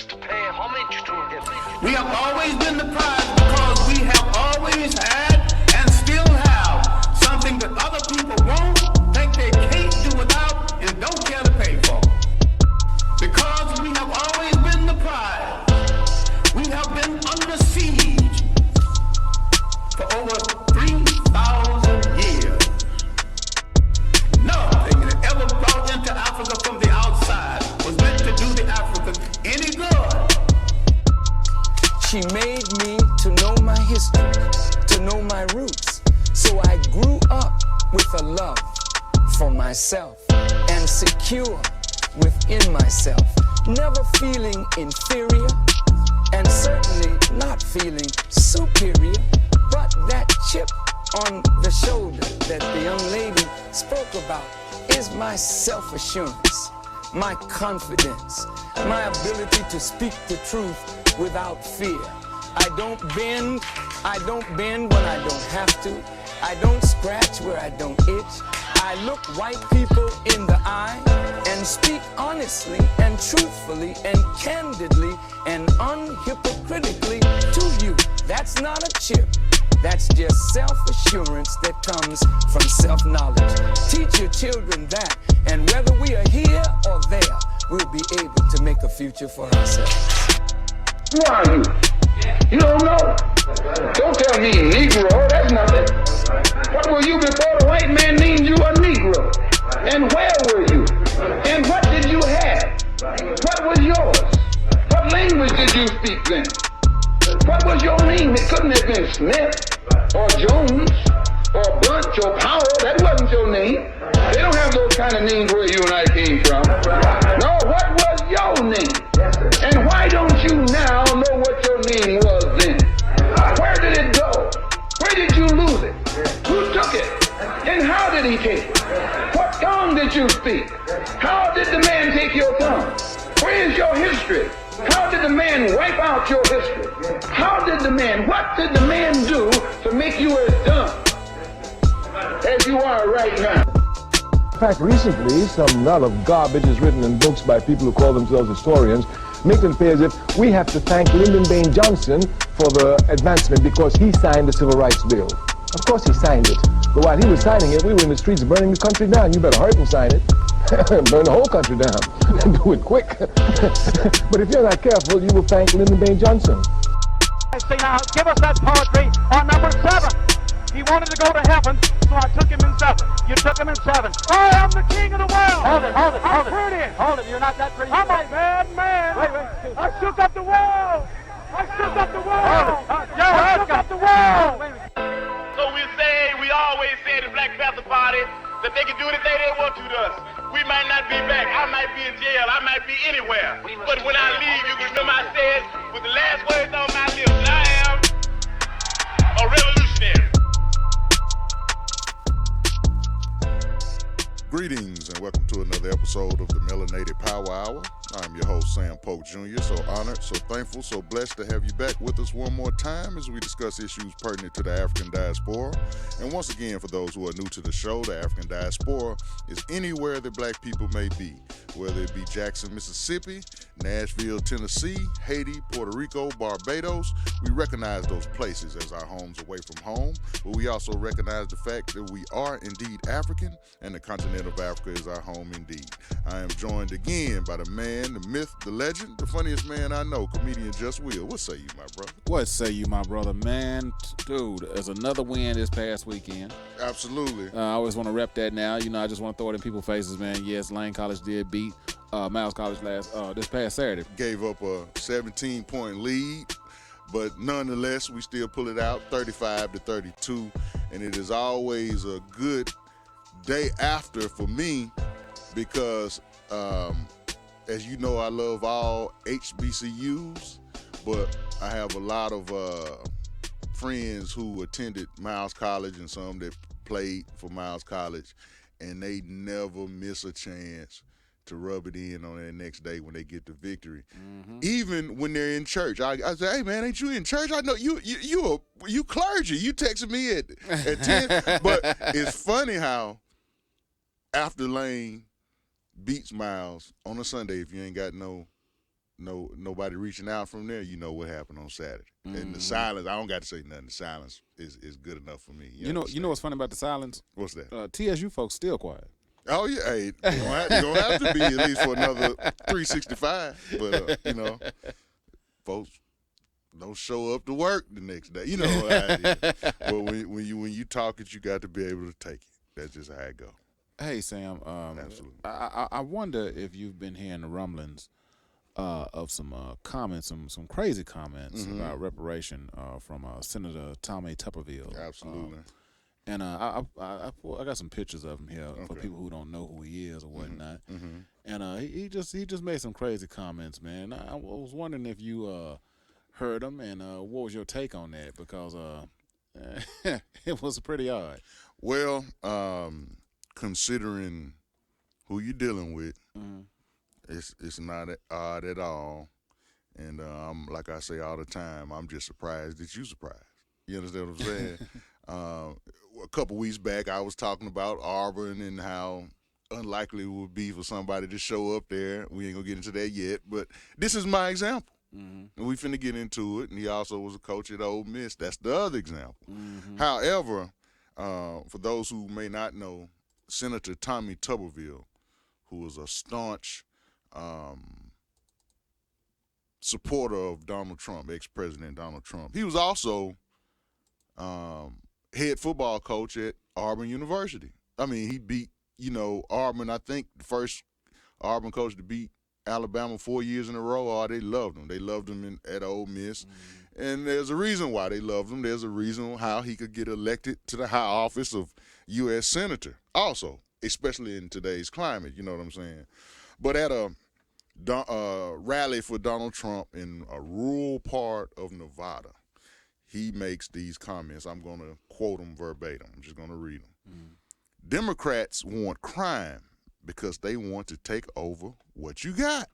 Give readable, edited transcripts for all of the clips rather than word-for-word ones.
us to pay homage to him. We have always been the prize because we have always had and still have something that other people won't, think they can't do without, and don't care to pay for. Because we have always been the prize, we have been under siege for over 3,000 years. Nothing that ever brought into Africa from the outside was meant to do the African any good. She made me to know my history, to know my roots. So I grew up with a love for myself and secure within myself, never feeling inferior and certainly not feeling superior, but that chip on the shoulder that the young lady spoke about is my self-assurance, my confidence, my ability to speak the truth without fear. I don't bend when I don't have to. I don't scratch where I don't itch. I look white people in the eye and speak honestly and truthfully and candidly and unhypocritically to you. That's not a chip. That's just self-assurance that comes from self-knowledge. Teach your children that, and whether we are here or there, we'll be able to make a future for ourselves. Who are you? You don't know. Don't tell me Negro, that's nothing. What were you before the white man named you a Negro? And where were you? And what did you have? What was yours? What language did you speak then? What was your name? It couldn't have been Smith or Jones or Bunch or Powell. That wasn't your name. They don't have those kind of names where you and I came from. No, what was your name? And why don't you now know what your name was then? Where did it go? Where did you lose it? Who took it? And how did he take it? What tongue did you speak? How did the man take your tongue? Where is your history? How did the man wipe out your history? What did the man do to make you as dumb as you are right now? In fact, recently, some lot of garbage is written in books by people who call themselves historians, make it appear as if we have to thank Lyndon Baines Johnson for the advancement because he signed the Civil Rights Bill. Of course he signed it, but while he was signing it, we were in the streets burning the country down. You better hurry and sign it. Burn the whole country down. Do it quick. But if you're not careful, you will thank Lyndon Baines Johnson. I say now, give us that poetry on number 7. He wanted to go to heaven, so I took him in 7. You took him in 7. I am the king of the world. Hold it. I'm pretty. Hold it, you're not that pretty. I'm a bad man. Wait. I shook up the world. I shook up the world. I shook up the world. So we always say in the Black Panther Party that they can do anything they want to us. We might not be back. I might be in jail. I might be anywhere. But when I leave, you can remember I said with the last words on my lips, I am a revolutionary. Greetings and welcome to another episode of the Melanated Power Hour. I'm your host, Sam Polk Jr. So honored, so thankful, so blessed to have you back with us one more time as we discuss issues pertinent to the African Diaspora. And once again, for those who are new to the show, the African Diaspora is anywhere that black people may be, whether it be Jackson, Mississippi, Nashville, Tennessee, Haiti, Puerto Rico, Barbados. We recognize those places as our homes away from home, but we also recognize the fact that we are indeed African and the continent of Africa is our home indeed. I am joined again by the man, the myth, the legend, the funniest man I know, comedian Just Will. What say you, my brother? What say you, my brother? Man, dude, there's another win this past weekend. Absolutely. I always want to rep that now. You know, I just want to throw it in people's faces, man. Yes, Lane College did beat Miles College this past Saturday. Gave up a 17-point lead, but nonetheless, we still pull it out 35-32, and it is always a good day after for me because as you know, I love all HBCUs, but I have a lot of friends who attended Miles College and some that played for Miles College, and they never miss a chance to rub it in on that next day when they get the victory. Mm-hmm. Even when they're in church. I say, hey, man, ain't you in church? I know you clergy. You texted me at 10. But it's funny how after Lane beats Miles on a Sunday, if you ain't got no nobody reaching out from there, you know what happened on Saturday. And the silence, I don't got to say nothing. The silence is good enough for me. You know what's funny about the silence? What's that? TSU folks still quiet. Oh yeah, hey, you don't have to be at least for another 365. But you know, folks don't show up to work the next day. You know how it is. But when you talk it, you got to be able to take it. That's just how it go. Hey Sam, Absolutely. I wonder if you've been hearing the rumblings of some comments, some crazy comments about reparation from Senator Tommy Tuberville. Absolutely. And I got some pictures of him here for people who don't know who he is or whatnot. And he just made some crazy comments, man. I was wondering if you heard him and what was your take on that, because it was pretty odd. Well, considering who you're dealing with, it's not odd at all. And like I say all the time, I'm just surprised that you're surprised. You understand what I'm saying? A couple weeks back, I was talking about Auburn and how unlikely it would be for somebody to show up there. We ain't gonna get into that yet, but this is my example. And we finna get into it. And he also was a coach at Ole Miss. That's the other example. However, for those who may not know, Senator Tommy Tuberville, who was a staunch supporter of Donald Trump, ex-President Donald Trump, he was also head football coach at Auburn University. I mean, he beat, Auburn, I think the first Auburn coach to beat Alabama 4 years in a row. Oh, they loved him. They loved him at Ole Miss. And there's a reason why they loved him. There's a reason how he could get elected to the high office of U.S. Senator also, especially in today's climate, you know what I'm saying? But at a rally for Donald Trump in a rural part of Nevada, he makes these comments. I'm going to quote them verbatim. I'm just going to read them. Democrats want crime because they want to take over what you got.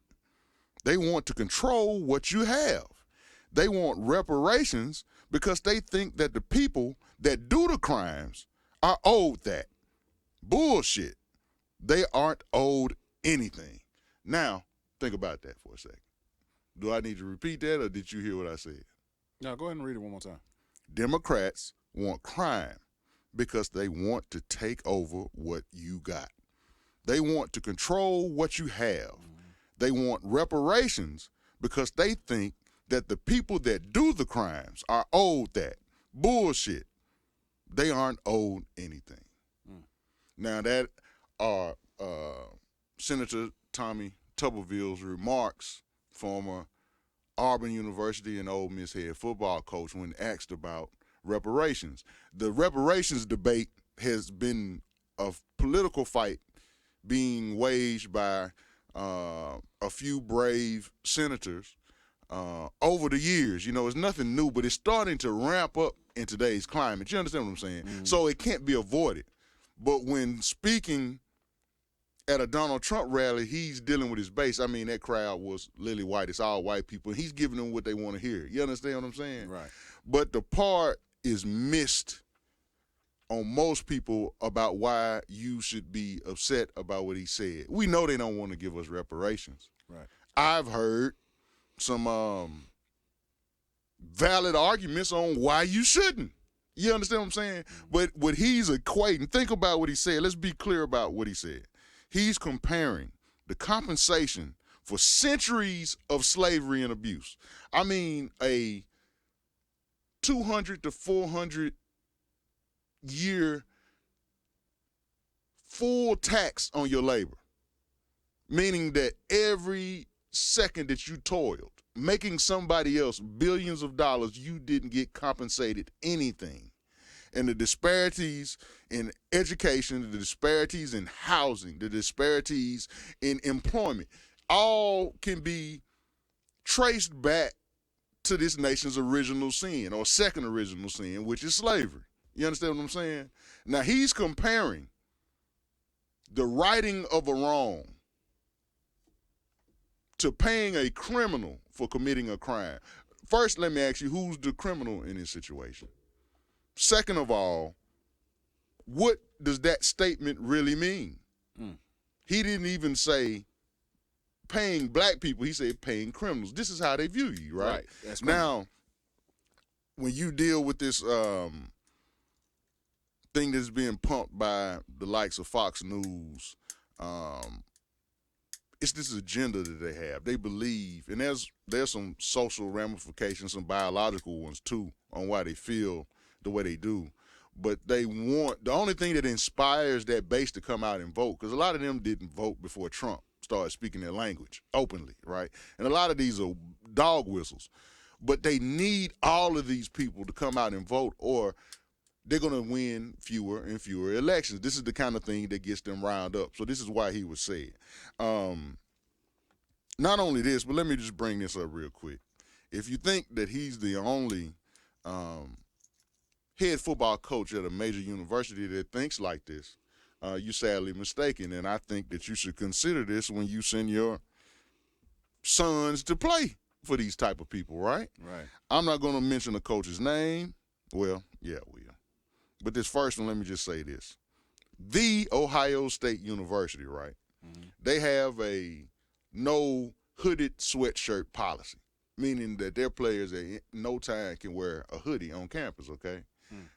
They want to control what you have. They want reparations because they think that the people that do the crimes are owed that. Bullshit. They aren't owed anything. Now, think about that for a second. Do I need to repeat that, or did you hear what I said? No, go ahead and read it one more time. Democrats want crime because they want to take over what you got. They want to control what you have. They want reparations because they think that the people that do the crimes are owed that. Bullshit. They aren't owed anything. Now, that are Senator Tommy Tuberville's remarks, former Auburn University and Ole Miss head football coach, when asked about reparations. The reparations debate has been a political fight being waged by a few brave senators over the years. It's nothing new, but it's starting to ramp up in today's climate. You understand what I'm saying? So it can't be avoided. But when speaking at a Donald Trump rally, he's dealing with his base. I mean, that crowd was lily white. It's all white people. He's giving them what they want to hear. You understand what I'm saying? Right. But the part is missed on most people about why you should be upset about what he said. We know they don't want to give us reparations. Right. I've heard some valid arguments on why you shouldn't. You understand what I'm saying? But what he's equating, think about what he said. Let's be clear about what he said. He's comparing the compensation for centuries of slavery and abuse. I mean, a 200 to 400 year full tax on your labor, meaning that every second that you toiled, making somebody else billions of dollars, you didn't get compensated anything. And the disparities in education, the disparities in housing, the disparities in employment, all can be traced back to this nation's original sin, or second original sin, which is slavery. You understand what I'm saying? Now, he's comparing the righting of a wrong to paying a criminal for committing a crime. First, let me ask you, who's the criminal in this situation? Second of all, what does that statement really mean? He didn't even say paying black people, he said paying criminals. This is how they view you, right? Right. That's now, when you deal with this thing that's being pumped by the likes of Fox News, it's this agenda that they have. They believe, and there's some social ramifications, some biological ones too, on why they feel the way they do. But they want, the only thing that inspires that base to come out and vote, because a lot of them didn't vote before Trump started speaking their language openly, right? And a lot of these are dog whistles. But they need all of these people to come out and vote, or they're going to win fewer and fewer elections. This is the kind of thing that gets them riled up. So this is why he was said. Not only this, but let me just bring this up real quick. If you think that he's the only head football coach at a major university that thinks like this, you're sadly mistaken. And I think that you should consider this when you send your sons to play for these type of people, right? Right. I'm not going to mention the coach's name. Well, yeah, I will. But this first one, let me just say this. The Ohio State University, right? Mm-hmm. They have a no hooded sweatshirt policy, meaning that their players at no time can wear a hoodie on campus, okay?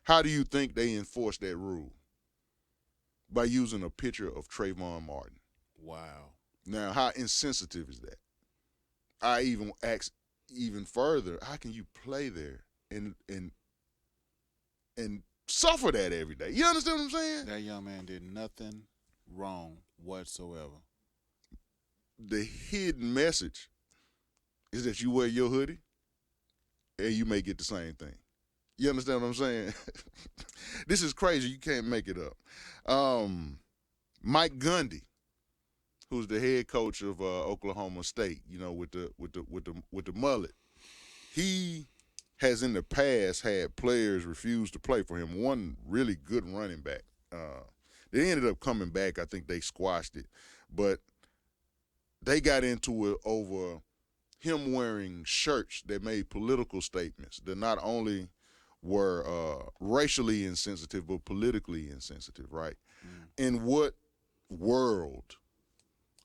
How do you think they enforce that rule? By using a picture of Trayvon Martin. Wow. Now, how insensitive is that? I even ask even further, how can you play there and suffer that every day? You understand what I'm saying? That young man did nothing wrong whatsoever. The hidden message is that you wear your hoodie and you may get the same thing. You understand what I'm saying? This is crazy. You can't make it up. Mike Gundy, who's the head coach of Oklahoma State, you know, with the mullet, he has in the past had players refuse to play for him. One really good running back. They ended up coming back. I think they squashed it, but they got into it over him wearing shirts that made political statements that not only were racially insensitive but politically insensitive, right? In what world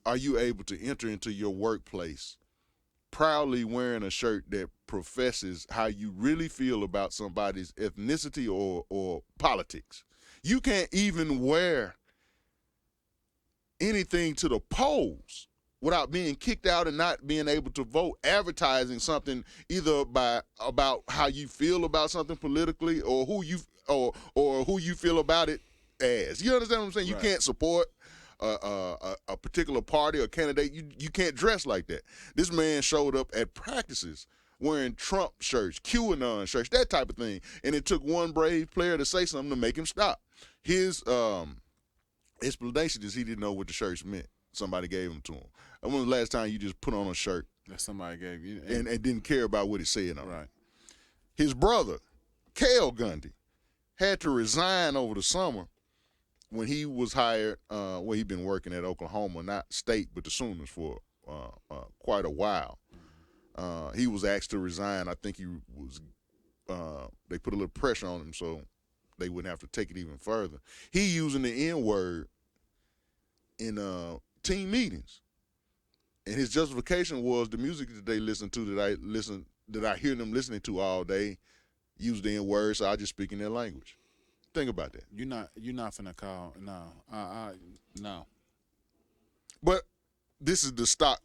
are you able to enter into your workplace proudly wearing a shirt that professes how you really feel about somebody's ethnicity or politics? You can't even wear anything to the polls without being kicked out and not being able to vote, advertising something either about how you feel about something politically or who you feel about it as. You understand what I'm saying? Right. You can't support a particular party or candidate. You can't dress like that. This man showed up at practices wearing Trump shirts, QAnon shirts, that type of thing. And it took one brave player to say something to make him stop. His explanation is he didn't know what the shirts meant. Somebody gave them to him. And when was the last time you just put on a shirt that somebody gave you and didn't care about what it said on it? Right. His brother, Cale Gundy, had to resign over the summer when he was hired, he'd been working at Oklahoma, not State, but the Sooners for quite a while. He was asked to resign. I think he was, they put a little pressure on him so they wouldn't have to take it even further. He using the N-word in team meetings. And his justification was the music that they listen to, that I hear them listening to all day, use the N-word, so I just speak in their language. Think about that. You're not finna call, no. No. But this is the stock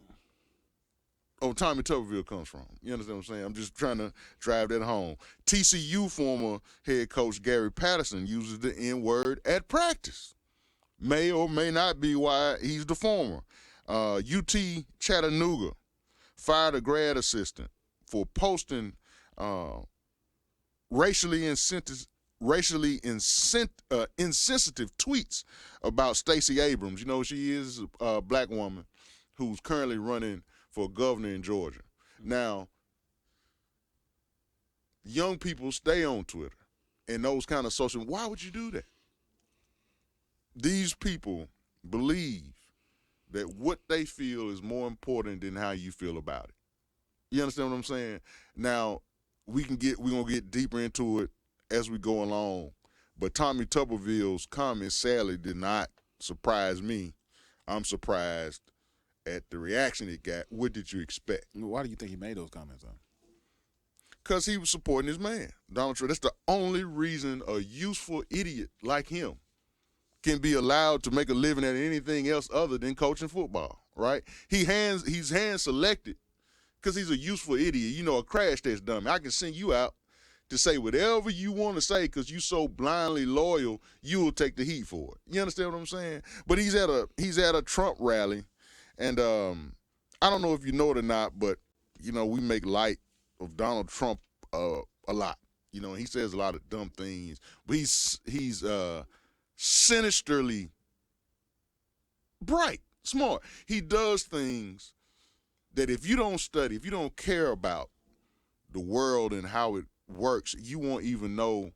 Tommy Tuberville comes from. You understand what I'm saying? I'm just trying to drive that home. TCU former head coach Gary Patterson uses the N-word at practice. May or may not be why he's the former. UT Chattanooga fired a grad assistant for posting racially insensitive tweets about Stacey Abrams. You know, she is a black woman who's currently running for governor in Georgia. Now, young people stay on Twitter and those kind of social. Why would you do that? These people believe that what they feel is more important than how you feel about it. You understand what I'm saying? Now, we're gonna get deeper into it as we go along. But Tommy Tuberville's comments sadly did not surprise me. I'm surprised at the reaction it got, what did you expect? Why do you think he made those comments, though? Because he was supporting his man, Donald Trump. That's the only reason a useful idiot like him can be allowed to make a living at anything else other than coaching football, right? He's hand selected because he's a useful idiot. You know, a crash test dummy. I can send you out to say whatever you want to say because you so blindly loyal, you will take the heat for it. You understand what I'm saying? But he's at a Trump rally, and I don't know if you know it or not, but, you know, we make light of Donald Trump a lot. You know, he says a lot of dumb things, but he's sinisterly bright, smart. He does things that if you don't study, if you don't care about the world and how it works, you won't even know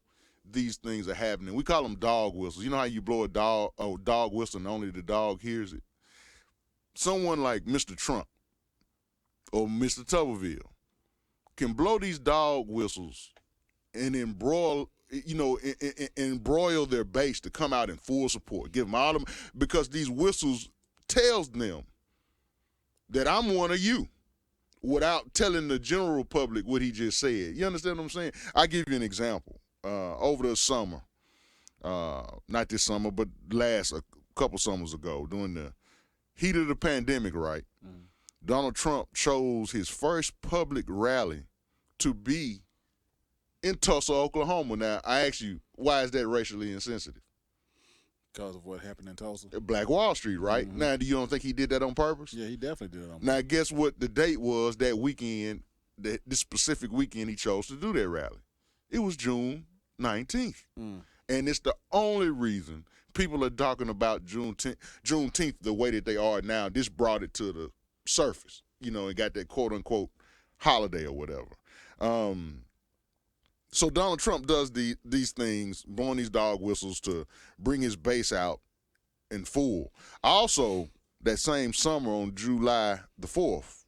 these things are happening. We call them dog whistles. You know how you blow a dog whistle and only the dog hears it? Someone like Mr. Trump or Mr. Tuberville can blow these dog whistles and embroil their base to come out in full support. Give them all them, because these whistles tells them that I'm one of you without telling the general public what he just said. You understand what I'm saying? I'll give you an example. Over the summer, not this summer, but a couple summers ago, during the heat of the pandemic, right? Donald Trump chose his first public rally to be in Tulsa, Oklahoma. Now, I ask you, why is that racially insensitive? Because of what happened in Tulsa? Black Wall Street, right? Mm-hmm. Now, do you don't think he did that on purpose? Yeah, he definitely did it on purpose. Now, guess what the date was that weekend, this specific weekend he chose to do that rally? It was June 19th. And it's the only reason people are talking about Juneteenth the way that they are now. This brought it to the surface, you know, and got that quote-unquote holiday or whatever. So Donald Trump does these things, blowing these dog whistles to bring his base out in full. Also, that same summer on July the 4th,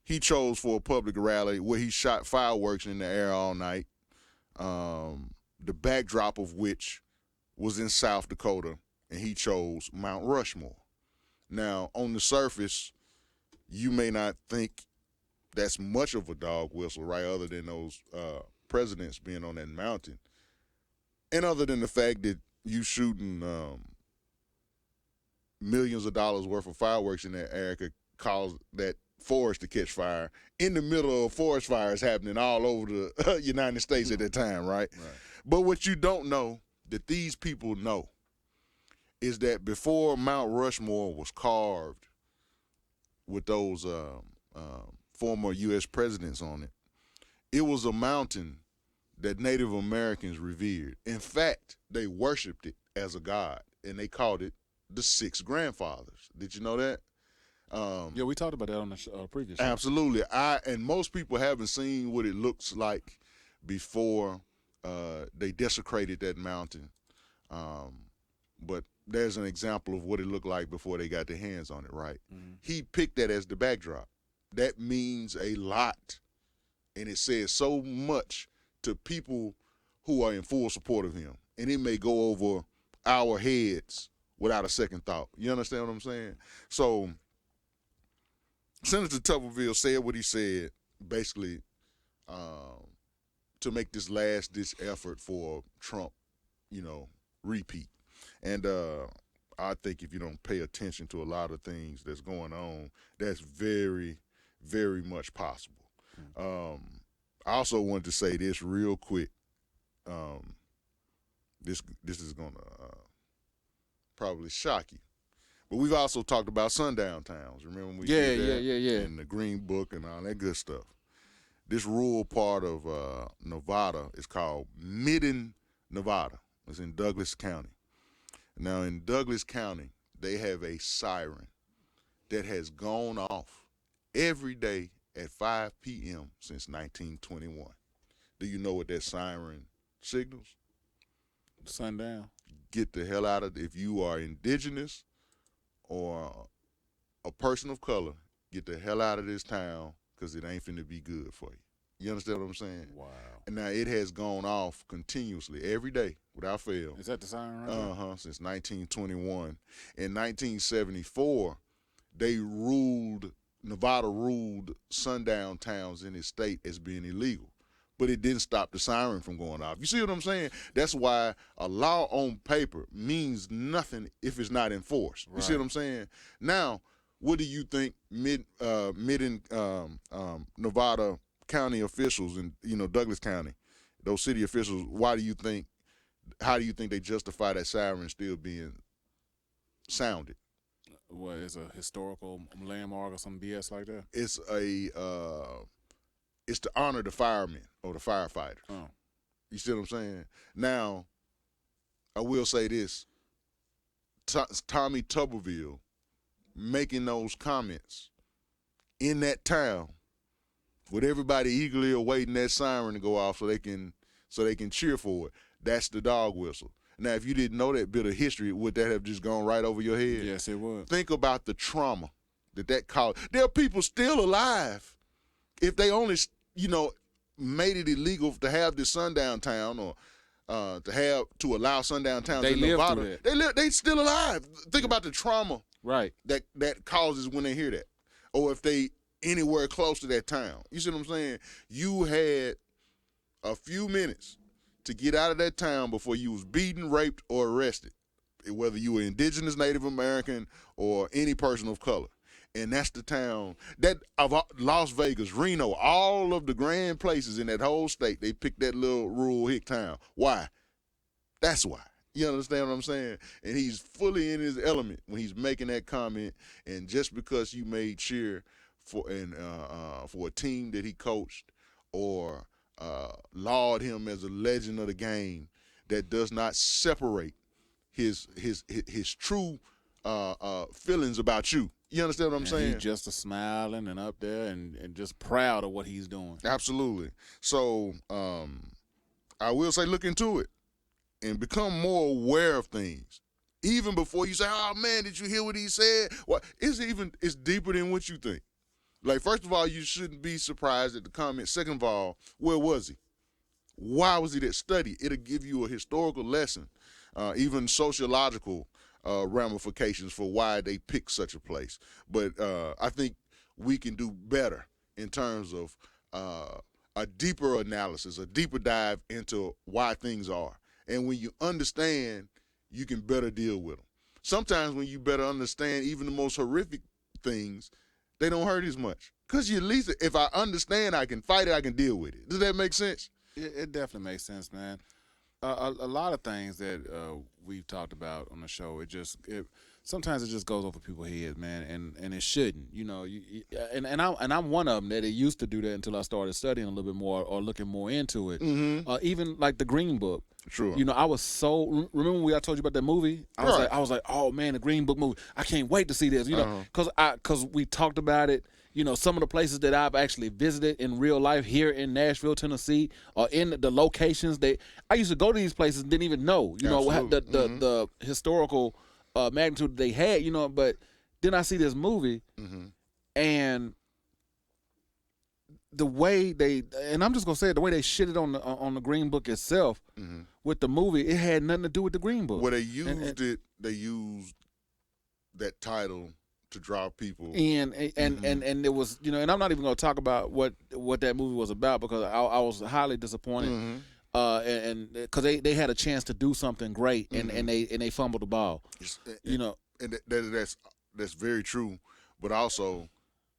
he chose for a public rally where he shot fireworks in the air all night, the backdrop of which was in South Dakota, and he chose Mount Rushmore. Now, on the surface, you may not think that's much of a dog whistle, right, other than those presidents being on that mountain. And other than the fact that you shooting millions of dollars worth of fireworks in that air could cause that forest to catch fire in the middle of forest fires happening all over the United States at that time, right? But what you don't know, that these people know, is that before Mount Rushmore was carved with those former U.S. presidents on it, it was a mountain that Native Americans revered. In fact, they worshiped it as a god, and they called it the Six Grandfathers. Did you know that? Yeah, we talked about that on the previous show. Absolutely. And most people haven't seen what it looks like before they desecrated that mountain. But there's an example of what it looked like before they got their hands on it, right? He picked that as the backdrop. That means a lot, and it says so much to people who are in full support of him. And it may go over our heads without a second thought. You understand what I'm saying? So Senator Tuberville said what he said, basically, to make this last-ditch effort for Trump, repeat. And I think if you don't pay attention to a lot of things that's going on, that's very, very much possible. I also wanted to say this real quick. This is going to probably shock you. But we've also talked about sundown towns. Remember when we did that? Yeah. And the Green Book and all that good stuff. This rural part of Nevada is called Midden, Nevada. It's in Douglas County. Now, in Douglas County, they have a siren that has gone off every day at 5 p.m. since 1921. Do you know what that siren signals? Sundown. Get the hell out of if you are indigenous or a person of color, get the hell out of this town because it ain't finna be good for you. You understand what I'm saying? Wow. And now it has gone off continuously every day without fail. Is that the siren right there? Since 1921. In 1974, Nevada ruled sundown towns in his state as being illegal. But it didn't stop the siren from going off. You see what I'm saying? That's why a law on paper means nothing if it's not enforced. You see what I'm saying? Now, what do you think mid Nevada county officials and Douglas County, those city officials, how do you think they justify that siren still being sounded? What is a historical landmark or some BS like that? It's to honor the firemen or the firefighters. Oh. You see what I'm saying? Now, I will say this. Tommy Tuberville making those comments in that town with everybody eagerly awaiting that siren to go off so they can cheer for it. That's the dog whistle. Now, if you didn't know that bit of history, would that have just gone right over your head? Yes, it would. Think about the trauma that caused. There are people still alive. If they only, made it illegal to have this sundown town or to allow sundown towns in Nevada, they still alive. Think about the trauma that causes when they hear that, or if they anywhere close to that town. You see what I'm saying? You had a few minutes to get out of that town before you was beaten, raped, or arrested, whether you were indigenous, Native American, or any person of color. And that's the town that of Las Vegas, Reno, all of the grand places in that whole state, they picked that little rural hick town. Why? That's why. You understand what I'm saying? And he's fully in his element when he's making that comment. And just because you made cheer for a team that he coached or laud him as a legend of the game, that does not separate his true feelings about you. You understand what I'm saying? He's just smiling and up there and just proud of what he's doing. Absolutely. So I will say look into it and become more aware of things. Even before you say, oh, man, did you hear what he said? Well, it's deeper than what you think. Like, first of all, you shouldn't be surprised at the comment. Second of all, where was he? Why was he there? Study. It'll give you a historical lesson, even sociological ramifications for why they picked such a place. But I think we can do better in terms of a deeper analysis, a deeper dive into why things are. And when you understand, you can better deal with them. Sometimes when you better understand even the most horrific things, they don't hurt as much. Because you at least, if I understand, I can fight it, I can deal with it. Does that make sense? It definitely makes sense, man. A lot of things that we've talked about on the show, sometimes it just goes over people's heads, man, and it shouldn't, and I'm one of them that it used to do that until I started studying a little bit more or looking more into it. Mm-hmm. Even like the Green Book. True. I was so remember when I told you about that movie? I was like, oh man, the Green Book movie. I can't wait to see this, because we talked about it. Some of the places that I've actually visited in real life here in Nashville, Tennessee, or in the locations I used to go to these places and didn't even know, the historical magnitude they had, but then I see this movie and the way and I'm just going to say it, the way they shitted on the Green Book itself with the movie, it had nothing to do with the Green Book. Well, they used that title to draw people and it was and I'm not even going to talk about what that movie was about because I was highly disappointed and because they had a chance to do something great and they fumbled the ball. And that's very true, but also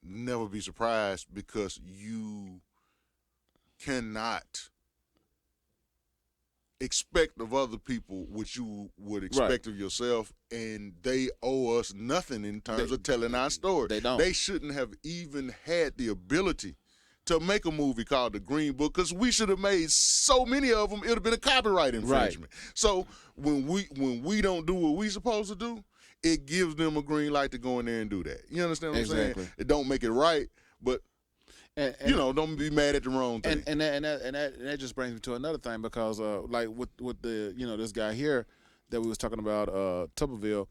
never be surprised because you cannot expect of other people what you would expect of yourself, and they owe us nothing in terms of telling our story. They don't. They shouldn't have even had the ability to make a movie called The Green Book because we should have made so many of them. It would have been a copyright infringement. Right. So when we don't do what we supposed to do, it gives them a green light to go in there and do that. You understand what I'm saying? It don't make it right, but don't be mad at the wrong thing. And that just brings me to another thing because like with the this guy here that we was talking about, Tuberville,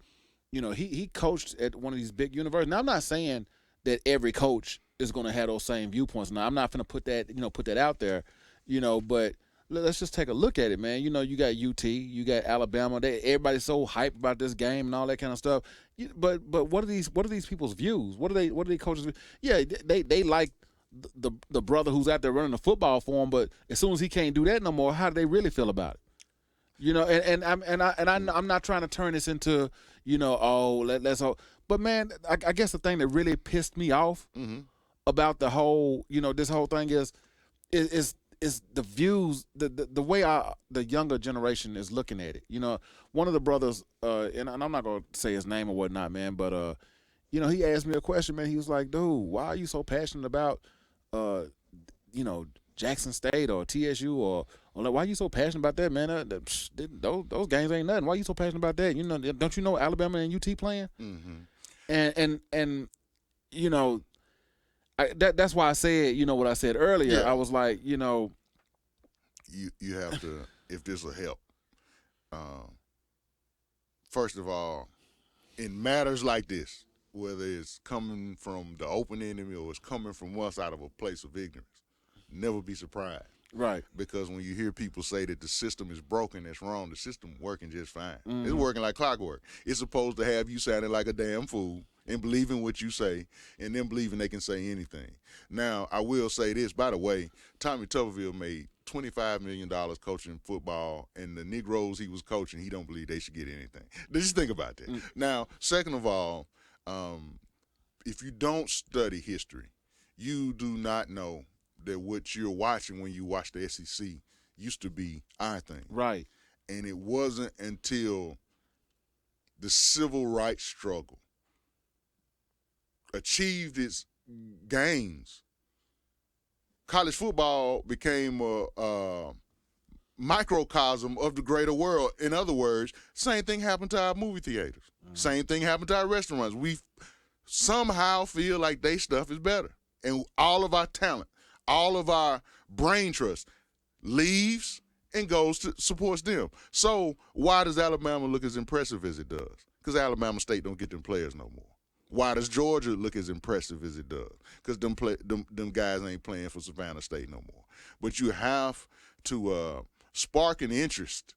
he coached at one of these big universities. Now I'm not saying that every coach is going to have those same viewpoints. Now I'm not going to put that out there, but let's just take a look at it, man. You know, you got UT, you got Alabama. Everybody's so hyped about this game and all that kind of stuff. But what are these people's views? What are they coaches? Yeah, they like the brother who's out there running the football for him, but as soon as he can't do that no more, how do they really feel about it? You know, I'm not trying to turn this into, you know, let's hope. But man, I guess the thing that really pissed me off about the whole, you know, this whole thing is the views, the way the younger generation is looking at it. You know, one of the brothers, and I'm not gonna say his name or whatnot, man, but you know, he asked me a question, man. He was like, "Dude, why are you so passionate about, you know, Jackson State or TSU or like, why are you so passionate about that, man? Those games ain't nothing. Why are you so passionate about that? You know, don't you know Alabama and UT playing?" And you know, that's why I said, you know, what I said earlier. Yeah. I was like, you know, you have to, if this will help. First of all, in matters like this, whether it's coming from the open enemy or it's coming from us out of a place of ignorance, never be surprised. right. Because when you hear people say that the system is broken, that's wrong. The system working just fine. It's working like clockwork. It's supposed to have you sounding like a damn fool and believing what you say and then believing they can say anything. Now, I will say this, by the way, Tommy Tuberville made $25 million coaching football, and the Negroes he was coaching, he don't believe they should get anything. Just think about that. Now, second of all, if you don't study history, you do not know that what you're watching when you watch the SEC used to be our thing. Right. And it wasn't until the civil rights struggle achieved its gains, college football became a microcosm of the greater world. In other words, same thing happened to our movie theaters. Same thing happened to our restaurants. We somehow feel like they stuff is better. And all of our talent, all of our brain trust leaves and goes to supports them. So why does Alabama look as impressive as it does? Because Alabama State don't get them players no more. Why does Georgia look as impressive as it does? Because them guys ain't playing for Savannah State no more. But you have to spark an interest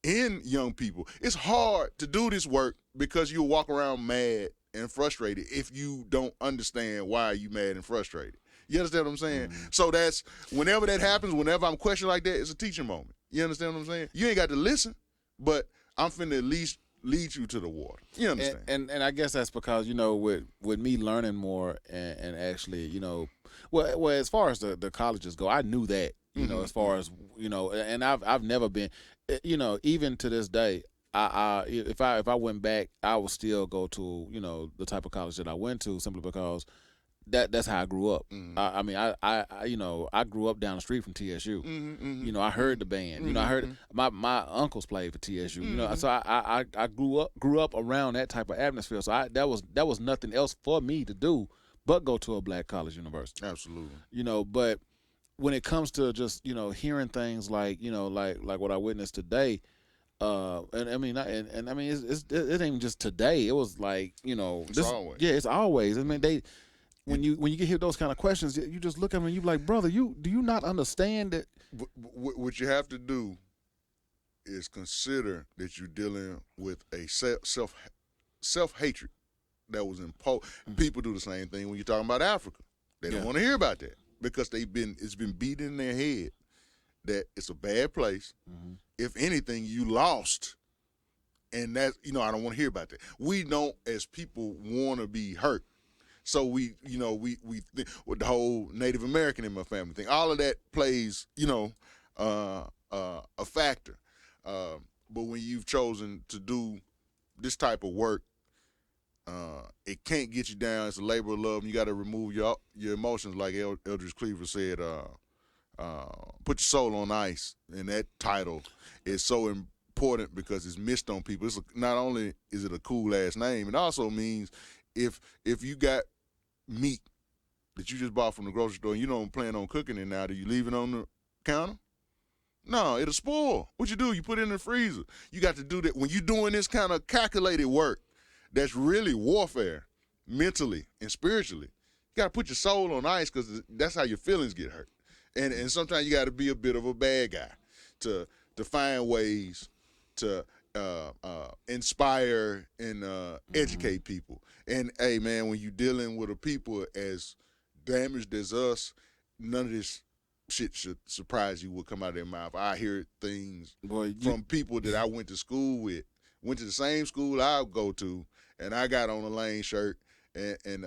in young people. It's hard to do this work because you walk around mad and frustrated if you don't understand why you mad and frustrated. You understand what I'm saying? So that's, whenever that happens, whenever I'm questioned like that, it's a teaching moment. You understand what I'm saying? You ain't got to listen, but I'm finna at least lead you to the water. You understand? And I guess that's because, you know, with me learning more and actually, you know, well, as far as the colleges go, I knew that, you know, as far as, you know, and I've never been, you know, even to this day, if I went back, I would still go to, you know, the type of college that I went to, simply because that's how I grew up. I mean, I you know, I grew up down the street from TSU. You know, I heard the band. You know, I heard my uncles played for TSU. You know, so I grew up around that type of atmosphere. So that was nothing else for me to do but go to a black college university. Absolutely. You know, but when it comes to just, you know, hearing things like, you know, like what I witnessed today, and I mean, it ain't even just today. It was like, you know, it's always. Yeah, it's always. I mean, when you get hear those kind of questions, you just look at them and you be like, brother, do you not understand that? What you have to do is consider that you're dealing with a self-hatred that was imposed. People do the same thing when you're talking about Africa. They don't want to hear about that because it's been beat in their head that it's a bad place. If anything, you lost. And that, you know, I don't want to hear about that. We don't, as people, want to be hurt. So we think with the whole Native American in my family thing, all of that plays, you know, a factor. But when you've chosen to do this type of work, it can't get you down. It's a labor of love. And you got to remove your emotions, like Eldridge Cleaver said. Put your soul on ice, and that title is so important because it's missed on people. Not only is it a cool ass name, it also means if you got meat that you just bought from the grocery store and you don't plan on cooking it now, do you leave it on the counter? No, it'll spoil. What you do, you put it in the freezer. You got to do that. When you're doing this kind of calculated work, that's really warfare, mentally and spiritually. You got to put your soul on ice because that's how your feelings get hurt. And sometimes you got to be a bit of a bad guy to find ways to inspire and educate people. And hey, man, when you're dealing with a people as damaged as us, none of this shit should surprise you what come out of their mouth. I hear things from people that I went to school with, went to the same school I go to, and I got on a Lane shirt, and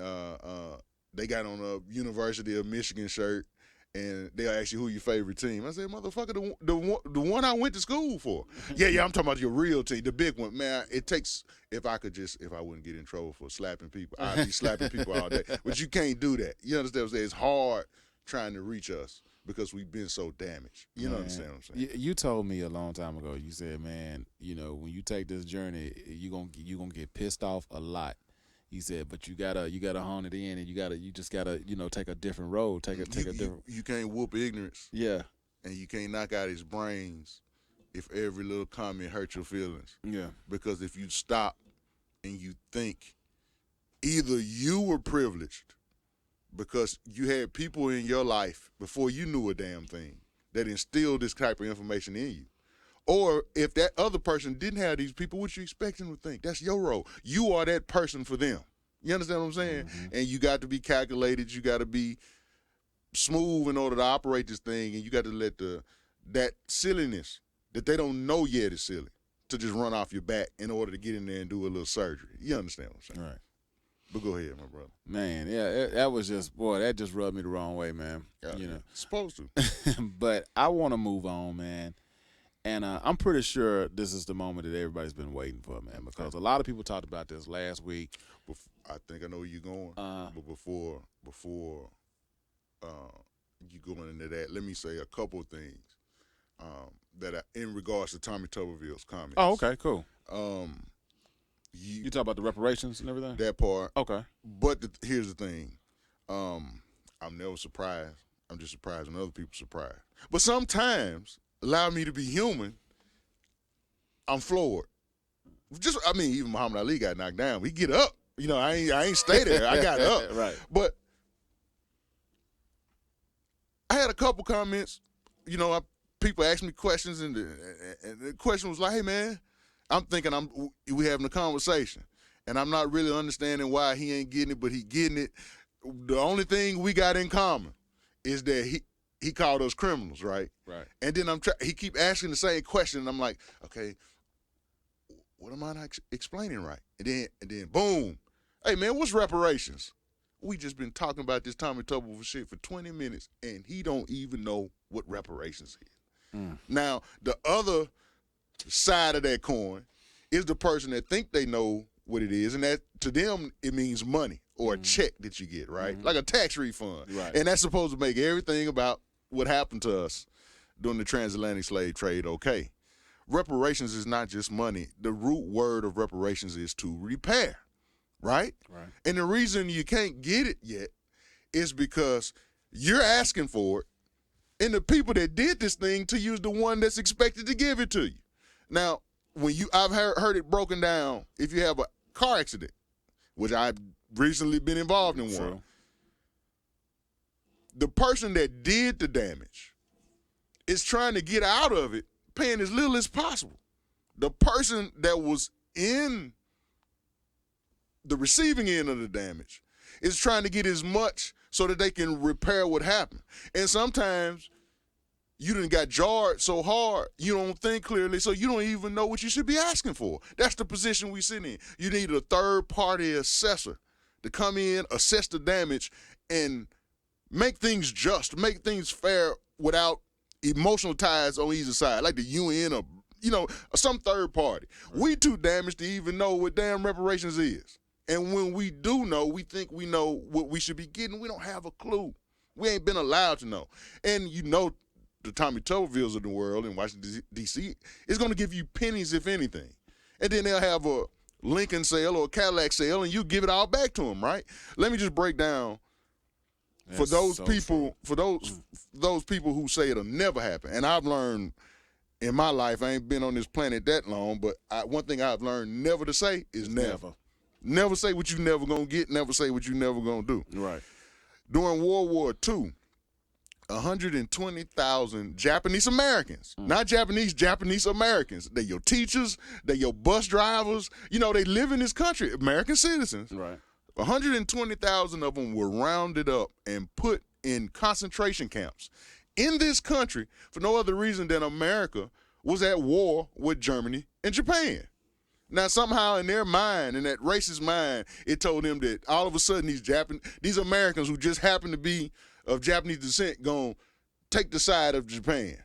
they got on a University of Michigan shirt, and they'll ask you who your favorite team. I said, motherfucker, the one I went to school for. Yeah, I'm talking about your real team, the big one. Man, it takes, if I wouldn't get in trouble for slapping people, I'd be slapping people all day. But you can't do that. You understand what I'm saying? It's hard trying to reach us because we've been so damaged. You know what I'm saying? You told me a long time ago, you said, man, you know, when you take this journey, you're gonna get pissed off a lot. He said, but you gotta hone it in, and you just gotta take a different road, take a different. You can't whoop ignorance. Yeah, and you can't knock out his brains if every little comment hurt your feelings. Yeah, because if you stop and you think, either you were privileged because you had people in your life before you knew a damn thing that instilled this type of information in you. Or if that other person didn't have these people, what you expect them to think? That's your role. You are that person for them. You understand what I'm saying? Mm-hmm. And you got to be calculated. You got to be smooth in order to operate this thing. And you got to let that silliness that they don't know yet is silly to just run off your back in order to get in there and do a little surgery. You understand what I'm saying? Right. But go ahead, my brother. Man, yeah, that was just, boy, that just rubbed me the wrong way, man. Yeah, you know, supposed to. But I want to move on, man. And I'm pretty sure this is the moment that everybody's been waiting for, man, because a lot of people talked about this last week. I think I know where you're going. But before you go into that, let me say a couple of things that in regards to Tommy Tuberville's comments. Oh, okay, cool. You talk about the reparations and everything? That part. Okay. But here's the thing. I'm never surprised. I'm just surprised when other people surprised. But sometimes, allow me to be human, I'm floored. Even Muhammad Ali got knocked down. He get up. You know, I ain't stay there. I got up. Right. But I had a couple comments. You know, people asked me questions, and the question was like, hey, man, I'm thinking we having a conversation, and I'm not really understanding why he ain't getting it, but he getting it. The only thing we got in common is that he called us criminals, right? Right. And then he keep asking the same question, and I'm like, okay, what am I not explaining right? And then boom, hey man, what's reparations? We just been talking about this Tommy Tuberville shit for 20 minutes, and he don't even know what reparations is. Now, the other side of that coin is the person that think they know what it is, and that to them it means money or a check that you get, right? Like a tax refund. Right. And that's supposed to make everything about what happened to us during the transatlantic slave trade okay. Reparations is not just money. The root word of reparations is to repair, right? Right. And the reason you can't get it yet is because you're asking for it, and the people that did this thing to you is the one that's expected to give it to you. Now, I've heard it broken down. If you have a car accident, which I've recently been involved in one, the person that did the damage is trying to get out of it paying as little as possible. The person that was in the receiving end of the damage is trying to get as much so that they can repair what happened. And sometimes you done got jarred so hard, you don't think clearly, so you don't even know what you should be asking for. That's the position we sit in. You need a third-party assessor to come in, assess the damage, and make things just, make things fair without emotional ties on either side, like the UN or, some third party. Right. We too damaged to even know what damn reparations is. And when we do know, we think we know what we should be getting. We don't have a clue. We ain't been allowed to know. And the Tommy Tubervilles of the world in Washington, D.C. is going to give you pennies, if anything. And then they'll have a Lincoln sale or a Cadillac sale, and you give it all back to them, right? Let me just break down for those people who say it'll never happen. And I've learned in my life, I ain't been on this planet that long, but one thing I've learned never to say is never. Never say what you never going to get, never say what you never going to do. Right. During World War II, 120,000 Japanese Americans, not Japanese Americans. They're your teachers, they're your bus drivers. You know, they live in this country, American citizens. Right. 120,000 of them were rounded up and put in concentration camps in this country for no other reason than America was at war with Germany and Japan. Now, somehow in their mind, in that racist mind, it told them that all of a sudden these Americans who just happen to be of Japanese descent gonna take the side of Japan.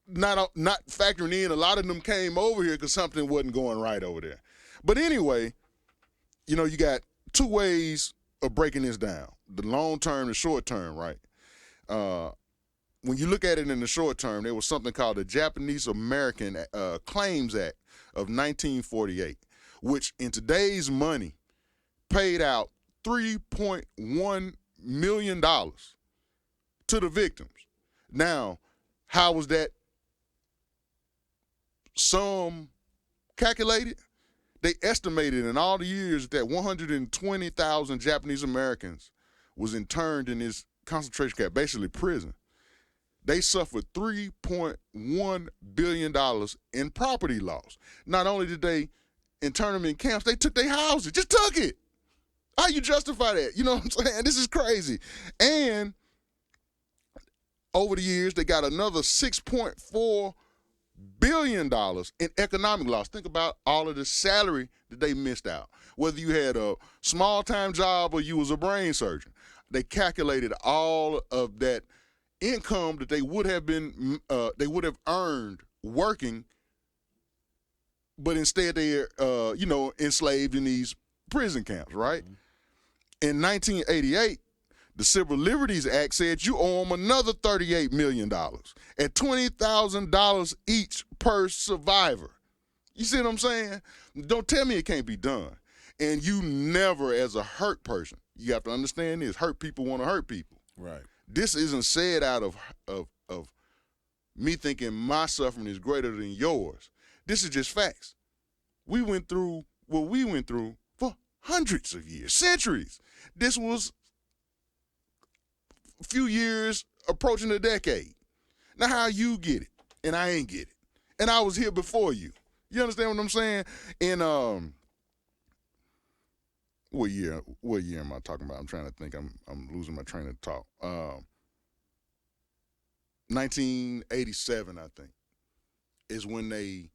Not factoring in a lot of them came over here because something wasn't going right over there. But anyway, you know, you got two ways of breaking this down: the long term, the short term, right? When you look at it in the short term, there was something called the Japanese American Claims Act of 1948, which in today's money paid out $3.1 million to the victims. Now, how was that sum calculated? They estimated in all the years that 120,000 Japanese Americans was interned in this concentration camp, basically prison. They suffered $3.1 billion in property loss. Not only did they intern them in camps, they took their houses, just took it. How you justify that? You know what I'm saying? This is crazy. And over the years, they got another $6.4 billion in economic loss. Think about all of the salary that they missed out. Whether you had a small-time job or you was a brain surgeon, they calculated all of that income that they would have earned working, but instead they're enslaved in these prison camps, right? Mm-hmm. In 1988, the Civil Liberties Act said you owe them another $38 million at $20,000 each per survivor. You see what I'm saying? Don't tell me it can't be done. And you never, as a hurt person, you have to understand this: hurt people want to hurt people. Right. This isn't said out of me thinking my suffering is greater than yours. This is just facts. We went through what we went through for hundreds of years, centuries. This was a few years approaching a decade. Now how you get it, and I ain't get it. And I was here before you. You understand what I'm saying? And what year am I talking about? I'm trying to think. I'm losing my train of thought. 1987, I think, is when they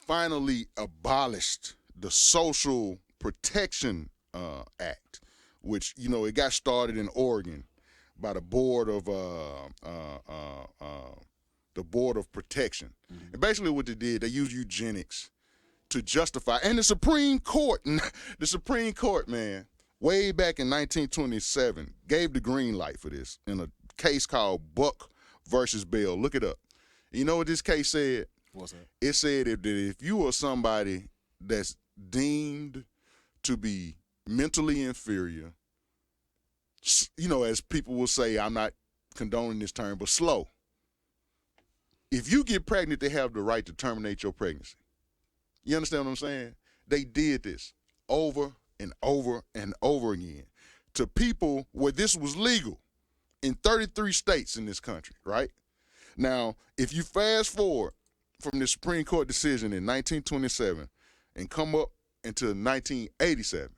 finally abolished the Social Protection Act, which, you know, it got started in Oregon by the Board of Protection. Mm-hmm. And basically what they did, they used eugenics to justify, and the Supreme Court, man, way back in 1927, gave the green light for this in a case called Buck versus Bell. Look it up. You know what this case said? What's that? It said that if you are somebody that's deemed to be mentally inferior, you know, as people will say, I'm not condoning this term, but slow. If you get pregnant, they have the right to terminate your pregnancy. You understand what I'm saying? They did this over and over and over again to people where this was legal in 33 states in this country, right? Now, if you fast forward from the Supreme Court decision in 1927 and come up into 1987,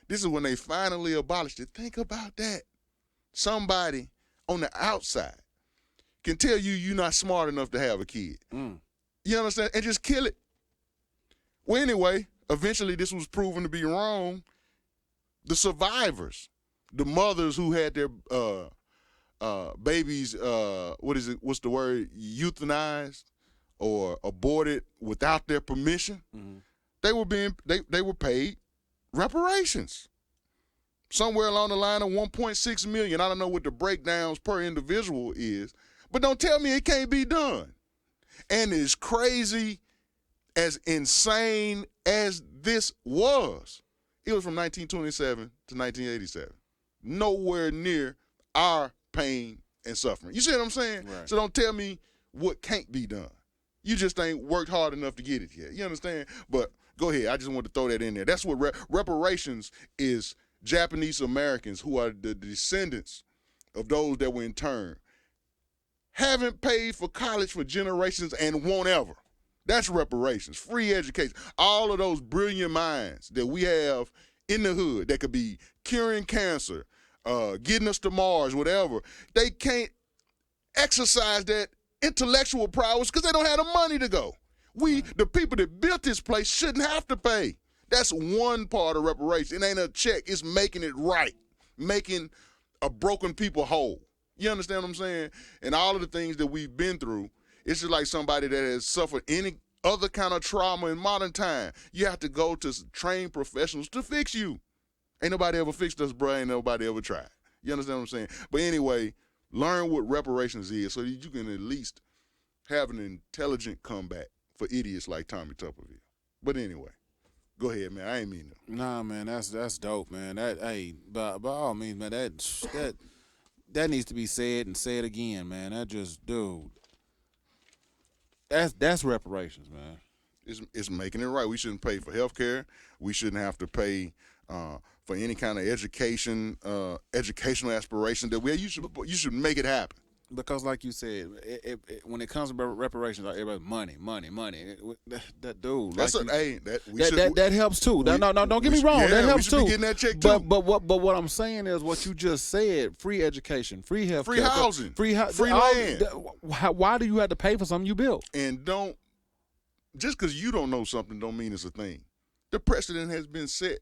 this is when they finally abolished it. Think about that. Somebody on the outside can tell you you're not smart enough to have a kid. You understand? And just kill it. Well, anyway, eventually this was proven to be wrong. The survivors, the mothers who had their babies, what's the word, euthanized or aborted without their permission, they were paid reparations. Somewhere along the line of $1.6 million. I don't know what the breakdowns per individual is, but don't tell me it can't be done. And as crazy, as insane as this was, it was from 1927 to 1987. Nowhere near our pain and suffering. You see what I'm saying? Right. So don't tell me what can't be done. You just ain't worked hard enough to get it yet. You understand? But go ahead. I just want to throw that in there. That's what reparations is. Japanese Americans who are the descendants of those that were interned haven't paid for college for generations and won't ever. That's reparations, free education. All of those brilliant minds that we have in the hood that could be curing cancer, getting us to Mars, whatever, they can't exercise that intellectual prowess because they don't have the money to go. The people that built this place shouldn't have to pay. That's one part of reparation. It ain't a check. It's making it right, making a broken people whole. You understand what I'm saying? And all of the things that we've been through, it's just like somebody that has suffered any other kind of trauma in modern time. You have to go to trained professionals to fix you. Ain't nobody ever fixed us, bro. Ain't nobody ever tried. You understand what I'm saying? But anyway, learn what reparations is so that you can at least have an intelligent comeback for idiots like Tommy Tuberville. But anyway, go ahead, man. I ain't mean to. Nah, man, that's dope, man. By all means, man, that needs to be said and said again, man. That just, dude, that's reparations, man. It's making it right. We shouldn't pay for health care. We shouldn't have to pay for any kind of educational aspiration that you should make it happen. Because, like you said, when it comes to reparations, everybody money. That dude, that helps too. No, don't get me wrong. That helps too. Getting that check too. But what I'm saying is what you just said: free education, free health, free housing, free land. Why do you have to pay for something you built? And just because you don't know something, don't mean it's a thing. The precedent has been set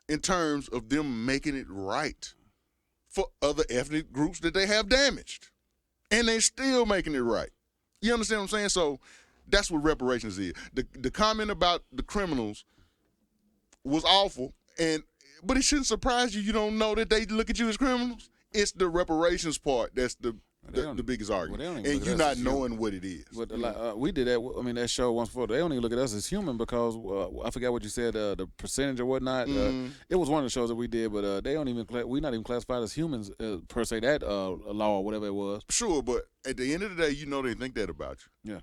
in terms of them making it right for other ethnic groups that they have damaged. And they still making it right. You understand what I'm saying? So that's what reparations is. The comment about the criminals was awful, but it shouldn't surprise you. You don't know that they look at you as criminals. It's the reparations part that's the biggest argument. And you not knowing what it is. But we did that. I mean, that show once before. They don't even look at us as human because I forgot what you said. The percentage or whatnot. It was one of the shows that we did, but they don't even. We're not even classified as humans per se. That law or whatever it was. Sure, but at the end of the day, you know they think that about you. Yeah,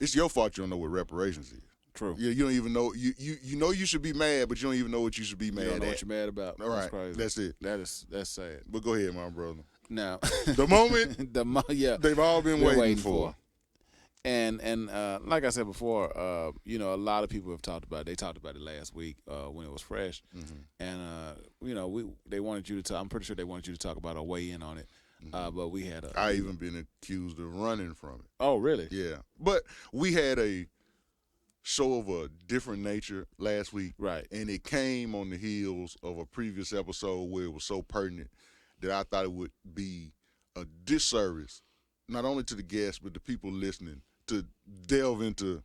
it's your fault. You don't know what reparations is. True. Yeah, you don't even know. You know you should be mad, but you don't even know what you should be mad at. You don't know what you're mad about. All right, that's crazy. That's it. That's sad. But go ahead, my brother. Now, the moment they've all been waiting for. And like I said before, a lot of people have talked about it. They talked about it last week when it was fresh. And, they wanted you to talk. I'm pretty sure they wanted you to talk about or weigh in on it. But we had I even been accused of running from it. Oh, really? Yeah. But we had a show of a different nature last week. Right. And it came on the heels of a previous episode where it was so pertinent that I thought it would be a disservice, not only to the guests, but the people listening, to delve into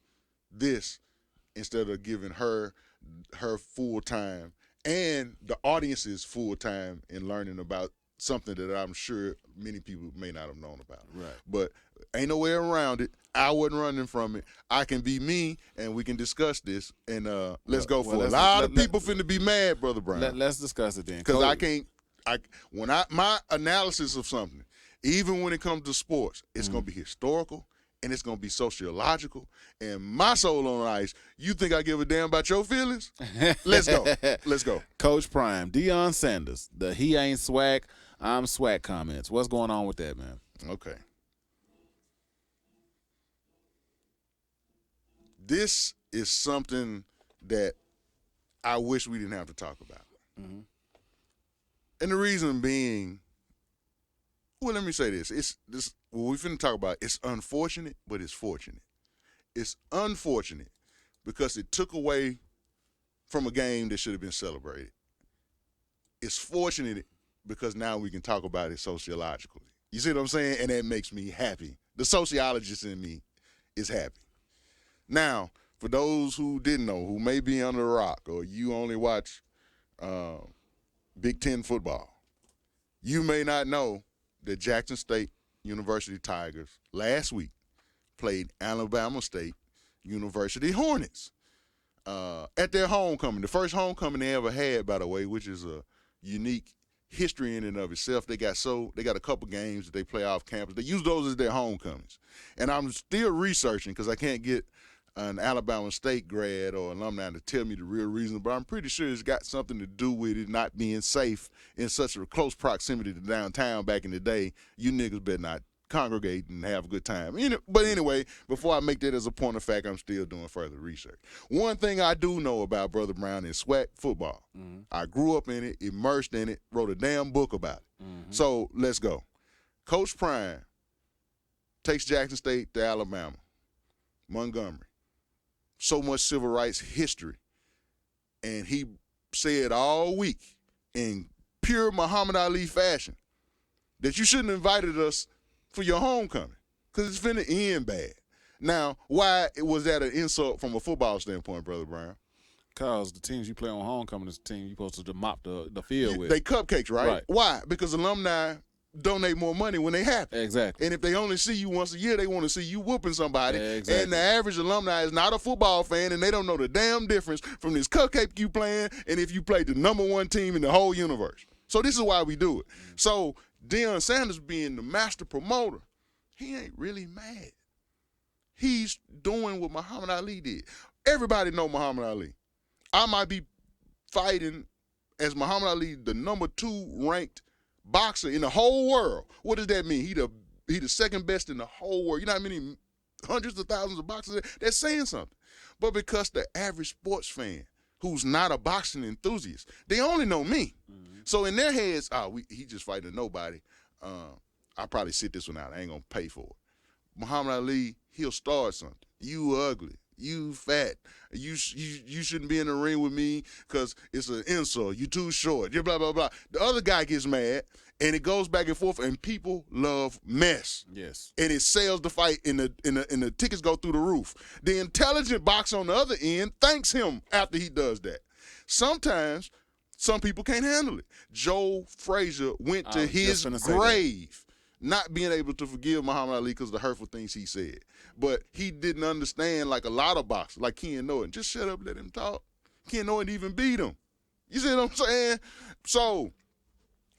this instead of giving her full time and the audience's full time in learning about something that I'm sure many people may not have known about. Right. But ain't no way around it. I wasn't running from it. I can be me, and we can discuss this, and let's go for it. A lot of people finna be mad, Brother Brown. Let's discuss it then. Because my analysis of something, even when it comes to sports, it's going to be historical and it's going to be sociological. And my soul on ice, you think I give a damn about your feelings? Let's go. Let's go. Coach Prime, Deion Sanders, the he ain't SWAC, I'm SWAC comments. What's going on with that, man? Okay. This is something that I wish we didn't have to talk about. And the reason being, well, let me say this. What we're finna talk about, it's unfortunate, but it's fortunate. It's unfortunate because it took away from a game that should have been celebrated. It's fortunate because now we can talk about it sociologically. You see what I'm saying? And that makes me happy. The sociologist in me is happy. Now, for those who didn't know, who may be under a rock, or you only watch Big Ten football, you may not know that Jackson State University Tigers last week played Alabama State University Hornets at their homecoming, the first homecoming they ever had, by the way, which is a unique history in and of itself. They got a couple games that they play off campus. They use those as their homecomings. And I'm still researching because I can't get an Alabama State grad or alumni to tell me the real reason, but I'm pretty sure it's got something to do with it not being safe in such a close proximity to downtown back in the day. You niggas better not congregate and have a good time. But anyway, before I make that as a point of fact, I'm still doing further research. One thing I do know about Brother Brown is SWAC football. Mm-hmm. I grew up in it, immersed in it, wrote a damn book about it. Mm-hmm. So let's go. Coach Prime takes Jackson State to Alabama, Montgomery. So much civil rights history. And he said all week in pure Muhammad Ali fashion that you shouldn't have invited us for your homecoming because it's finna end bad. Now, why was that an insult from a football standpoint, Brother Brown? Because the teams you play on homecoming is the team you're supposed to mop the field with. They cupcakes, right? Why? Because alumni donate more money when they happen. Exactly. And if they only see you once a year, they want to see you whooping somebody. Exactly. And the average alumni is not a football fan, and they don't know the damn difference from this cupcake you playing and if you played the #1 team in the whole universe. So this is why we do it. Mm-hmm. So Deion Sanders being the master promoter, he ain't really mad. He's doing what Muhammad Ali did. Everybody know Muhammad Ali. I might be fighting as Muhammad Ali, the #2 ranked boxer in the whole world. What does that mean? He the second best in the whole world. You know how many hundreds of thousands of boxers that's saying something. But because the average sports fan who's not a boxing enthusiast, they only know me. Mm-hmm. So in their heads, he just fighting nobody. I'll probably sit this one out. I ain't gonna pay for it. Muhammad Ali, he'll start something. You ugly. You fat. You shouldn't be in the ring with me because it's an insult. You too short. You blah, blah, blah. The other guy gets mad, and it goes back and forth, and people love mess. Yes. And it sells the fight, and the tickets go through the roof. The intelligent boxer on the other end thanks him after he does that. Sometimes some people can't handle it. Joe Frazier went to his grave not being able to forgive Muhammad Ali because of the hurtful things he said. But he didn't understand, like a lot of boxers, like Ken Norton. Just shut up, let him talk. Ken Norton even beat him. You see what I'm saying? So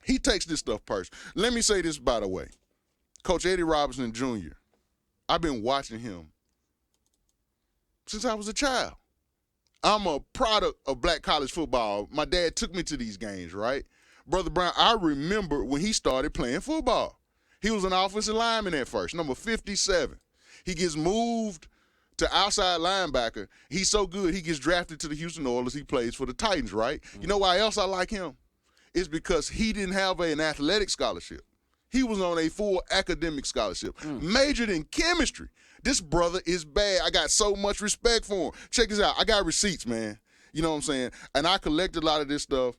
he takes this stuff personal. Let me say this, by the way. Coach Eddie Robinson Jr., I've been watching him since I was a child. I'm a product of black college football. My dad took me to these games, right? Brother Brown, I remember when he started playing football. He was an offensive lineman at first, number 57. He gets moved to outside linebacker. He's so good, he gets drafted to the Houston Oilers. He plays for the Titans, right? Mm-hmm. You know why else I like him? It's because he didn't have an athletic scholarship. He was on a full academic scholarship, majored in chemistry. This brother is bad. I got so much respect for him. Check this out. I got receipts, man. You know what I'm saying? And I collected a lot of this stuff.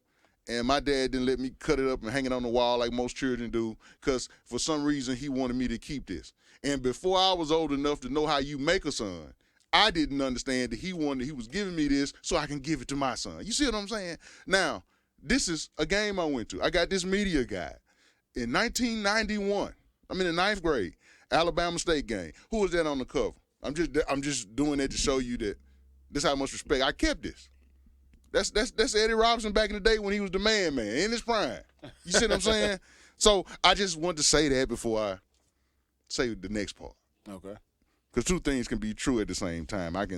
And my dad didn't let me cut it up and hang it on the wall like most children do because for some reason he wanted me to keep this. And before I was old enough to know how you make a son, I didn't understand that he was giving me this so I can give it to my son. You see what I'm saying? Now, this is a game I went to. I got this media guide. In 1991, I'm in the 9th grade, Alabama State game. Who was that on the cover? I'm just doing that to show you that this is how much respect. I kept this. That's Eddie Robinson back in the day when he was the man in his prime. You see what I'm saying? So I just want to say that before I say the next part. Okay. Because two things can be true at the same time. Let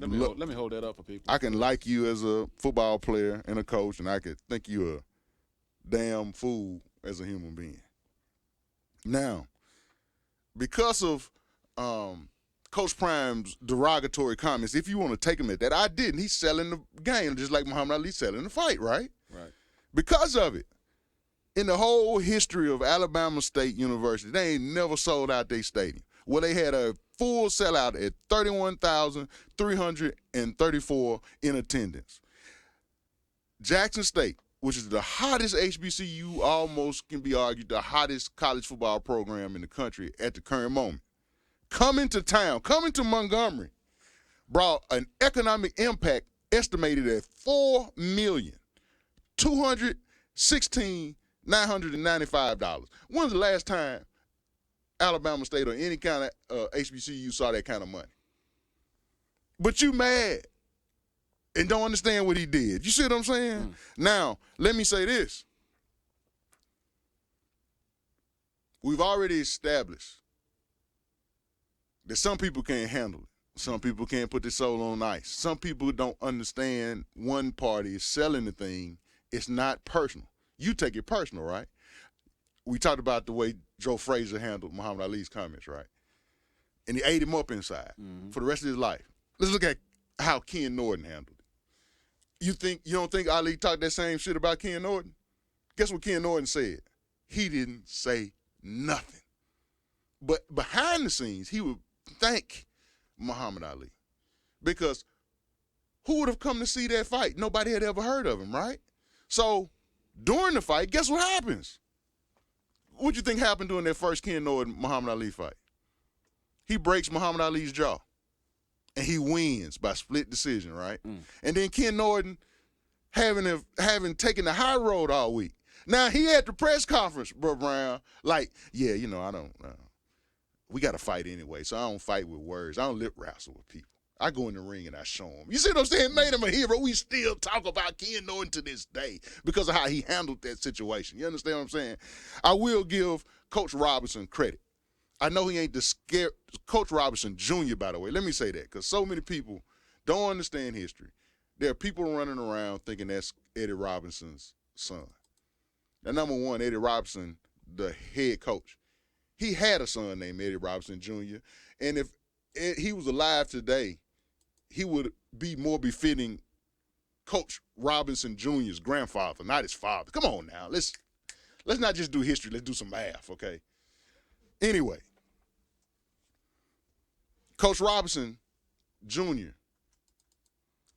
me hold that up for people. I can like you as a football player and a coach, and I could think you a damn fool as a human being. Now, because of Coach Prime's derogatory comments, if you want to take him at that, I didn't. He's selling the game just like Muhammad Ali selling the fight, right? Right. Because of it, in the whole history of Alabama State University, they ain't never sold out their stadium. Well, they had a full sellout at 31,334 in attendance. Jackson State, which is the hottest HBCU, almost can be argued the hottest college football program in the country at the current moment, coming to Montgomery, brought an economic impact estimated at $4,216,995. When's the last time Alabama State or any kind of HBCU saw that kind of money? But you mad and don't understand what he did. You see what I'm saying? Now, let me say this. We've already established that some people can't handle it. Some people can't put their soul on ice. Some people don't understand one party is selling the thing. It's not personal. You take it personal, right? We talked about the way Joe Frazier handled Muhammad Ali's comments, right? And he ate him up inside for the rest of his life. Let's look at how Ken Norton handled it. You don't think Ali talked that same shit about Ken Norton? Guess what Ken Norton said? He didn't say nothing. But behind the scenes, he would thank Muhammad Ali. Because who would have come to see that fight? Nobody had ever heard of him, right? So during the fight, guess what happens? What do you think happened during that first Ken Norton Muhammad Ali fight? He breaks Muhammad Ali's jaw. And he wins by split decision, right? And then Ken Norton having taken the high road all week. Now, he had the press conference, Bro Brown, like, yeah, I don't we got to fight anyway, so I don't fight with words. I don't lip wrestle with people. I go in the ring and I show them. You see what I'm saying? Made him a hero. We still talk about Ken Norton to this day because of how he handled that situation. You understand what I'm saying? I will give Coach Robinson credit. I know he ain't the scare. Coach Robinson Jr., by the way. Let me say that because so many people don't understand history. There are people running around thinking that's Eddie Robinson's son. Now, number one, Eddie Robinson, the head coach, he had a son named Eddie Robinson Jr., and if he was alive today, he would be more befitting Coach Robinson Jr.'s grandfather, not his father. Come on now. Let's not just do history. Let's do some math, okay? Anyway, Coach Robinson Jr.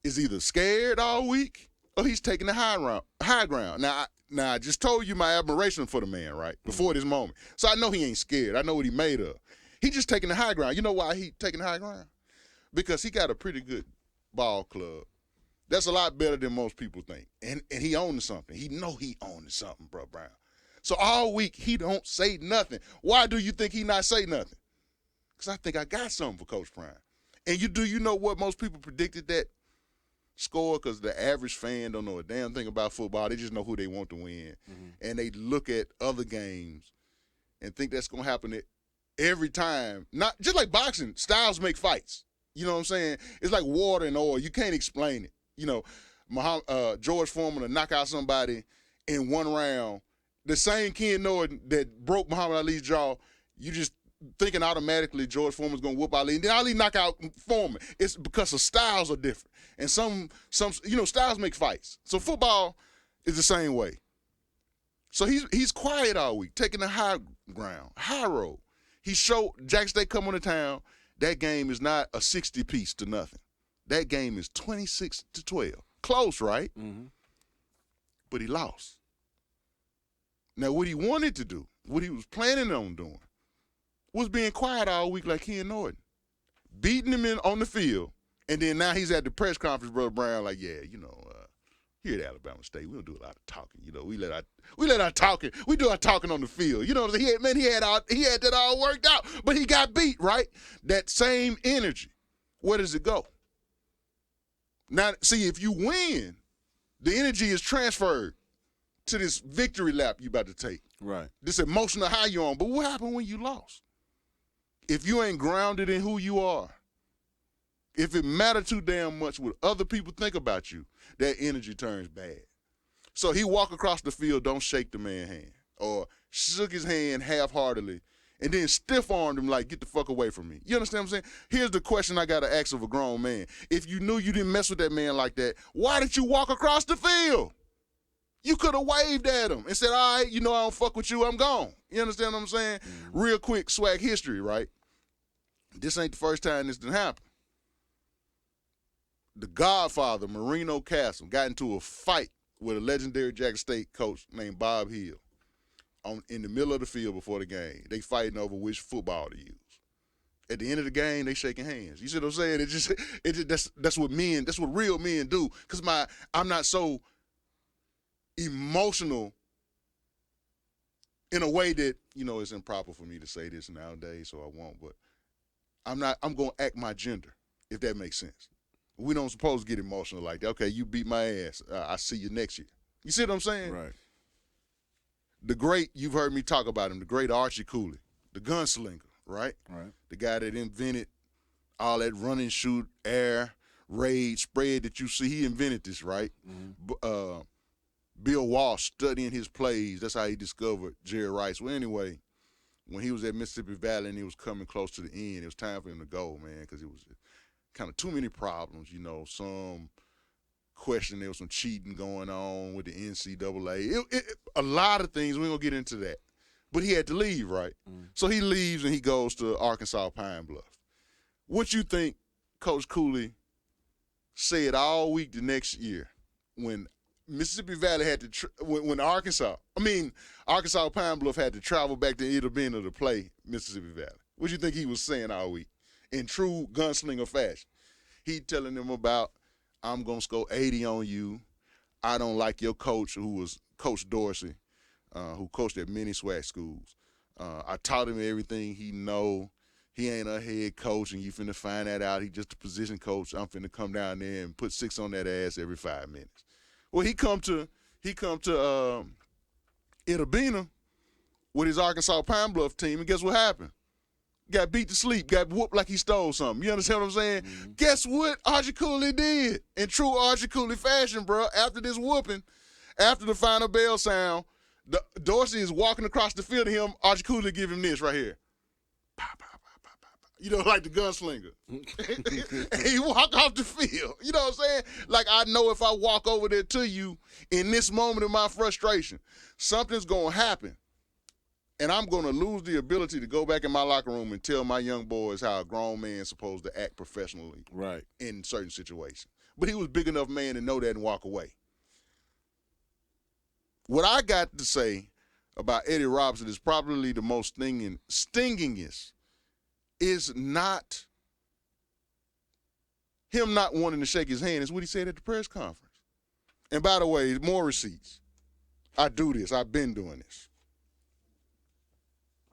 is either scared all week or he's taking the high ground. Now, I just told you my admiration for the man, right, before this moment. So I know he ain't scared. I know what he made of. He just taking the high ground. You know why he taking the high ground? Because he got a pretty good ball club. That's a lot better than most people think. And he owns something. He know he owns something, Bro Brown. So all week, he don't say nothing. Why do you think he not say nothing? Because I think I got something for Coach Prime. And you know what most people predicted that score? Because the average fan don't know a damn thing about football. They just know who they want to win. And they look at other games and think that's going to happen every time. Not just like boxing, styles make fights. You know what I'm saying? It's like water and oil. You can't explain it. You know, George Foreman to knock out somebody in one round. The same Ken Norton that broke Muhammad Ali's jaw, you just thinking automatically George Foreman's going to whoop Ali. And then Ali knock out Foreman. It's because the styles are different. And some styles make fights. So football is the same way. So he's quiet all week, taking the high ground, high road. He showed Jackson State come into town. That game is not a 60-piece to nothing. That game is 26-12. Close, right? But he lost. Now, what he wanted to do, what he was planning on doing, was being quiet all week like Ken Norton. Beating him on the field, and then now he's at the press conference, Brother Brown, like, yeah, here at Alabama State, we don't do a lot of talking. We let our talking, we do our talking on the field. You know what I'm saying? He had that all worked out, but he got beat, right? That same energy, where does it go? Now, see, if you win, the energy is transferred to this victory lap you about to take. Right. This emotional high you're on. But what happened when you lost? If you ain't grounded in who you are, if it matter too damn much what other people think about you, that energy turns bad. So he walk across the field, don't shake the man's hand, or shook his hand half-heartedly, and then stiff-armed him like, get the fuck away from me. You understand what I'm saying? Here's the question I got to ask of a grown man. If you knew you didn't mess with that man like that, why did you walk across the field? You could have waved at him and said, all right, I don't fuck with you, I'm gone. You understand what I'm saying? Real quick, SWAC history, right? This ain't the first time this done happened. The Godfather, Marino Castle, got into a fight with a legendary Jackson State coach named Bob Hill in the middle of the field before the game. They fighting over which football to use. At the end of the game, they shaking hands. You see what I'm saying? That's what men, that's what real men do. Because I'm not so emotional in a way that, it's improper for me to say this nowadays, so I won't, but I'm going to act my gender, if that makes sense. We don't supposed to get emotional like that. Okay, you beat my ass. I see you next year. You see what I'm saying? Right. The great, you've heard me talk about him, the great Archie Cooley, the gunslinger, right? Right. The guy that invented all that run and shoot, air, raid, spread that you see. He invented this, right? Bill Walsh studying his plays. That's how he discovered Jerry Rice. Well, anyway, when he was at Mississippi Valley and he was coming close to the end, it was time for him to go, man, because it was kind of too many problems, you know, some question, there was some cheating going on with the NCAA. A lot of things, we ain't going to get into that. But he had to leave, right? So he leaves and he goes to Arkansas Pine Bluff. What you think Coach Cooley said all week the next year when Mississippi Valley had to, when Arkansas Pine Bluff had to travel back to Itta Bena to play Mississippi Valley? What do you think he was saying all week in true gunslinger fashion? He telling them about, I'm going to score 80 on you. I don't like your coach, who was Coach Dorsey, who coached at many SWAC schools. I taught him everything he know. He ain't a head coach, and you finna find that out. He just a position coach. I'm finna come down there and put 6 on that ass every 5 minutes. Well, he come to Itta Bena with his Arkansas Pine Bluff team, and guess what happened? Got beat to sleep, got whooped like he stole something. You understand what I'm saying? Guess what Archie Cooley did in true Archie Cooley fashion, bro? After this whooping, after the final bell sound, Dorsey is walking across the field to him. Archie Cooley give him this right here. Pow, pow, pow, pow, pow, pow. You know, like the gunslinger. And he walk off the field. You know what I'm saying? Like, I know if I walk over there to you in this moment of my frustration, something's going to happen. And I'm going to lose the ability to go back in my locker room and tell my young boys how a grown man's supposed to act professionally in certain situations. But he was a big enough man to know that and walk away. What I got to say about Eddie Robinson is probably the most stingingest is not him not wanting to shake his hand. It's what he said at the press conference. And by the way, more receipts. I do this. I've been doing this.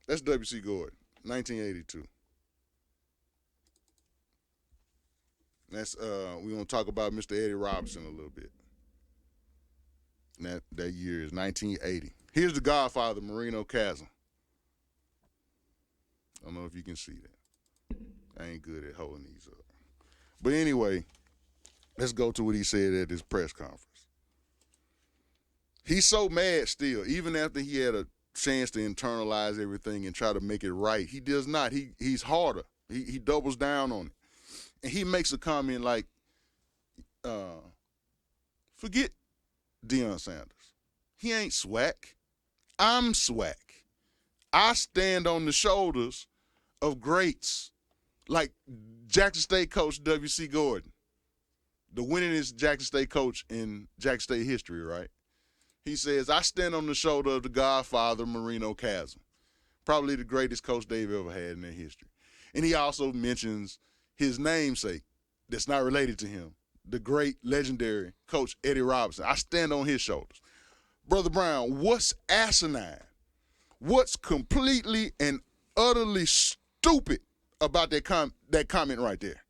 That's W.C. Gordon, 1982. That's we're gonna talk about Mr. Eddie Robinson a little bit. And that year is 1980. Here's the Godfather, Marino Chasm. I don't know if you can see that. I ain't good at holding these up. But anyway, let's go to what he said at his press conference. He's so mad still, even after he had a chance to internalize everything and try to make it right. He does not. He's harder. He doubles down on it. And he makes a comment like, forget Deion Sanders. He ain't SWAC. I'm SWAC. I stand on the shoulders of greats like Jackson State coach W.C. Gordon, the winningest Jackson State coach in Jackson State history, right? He says, I stand on the shoulder of the Godfather, Marino Chasm, probably the greatest coach they've ever had in their history. And he also mentions his namesake that's not related to him, the great, legendary coach Eddie Robinson. I stand on his shoulders. Brother Brown, what's asinine? What's completely and utterly stupid about that comment right there?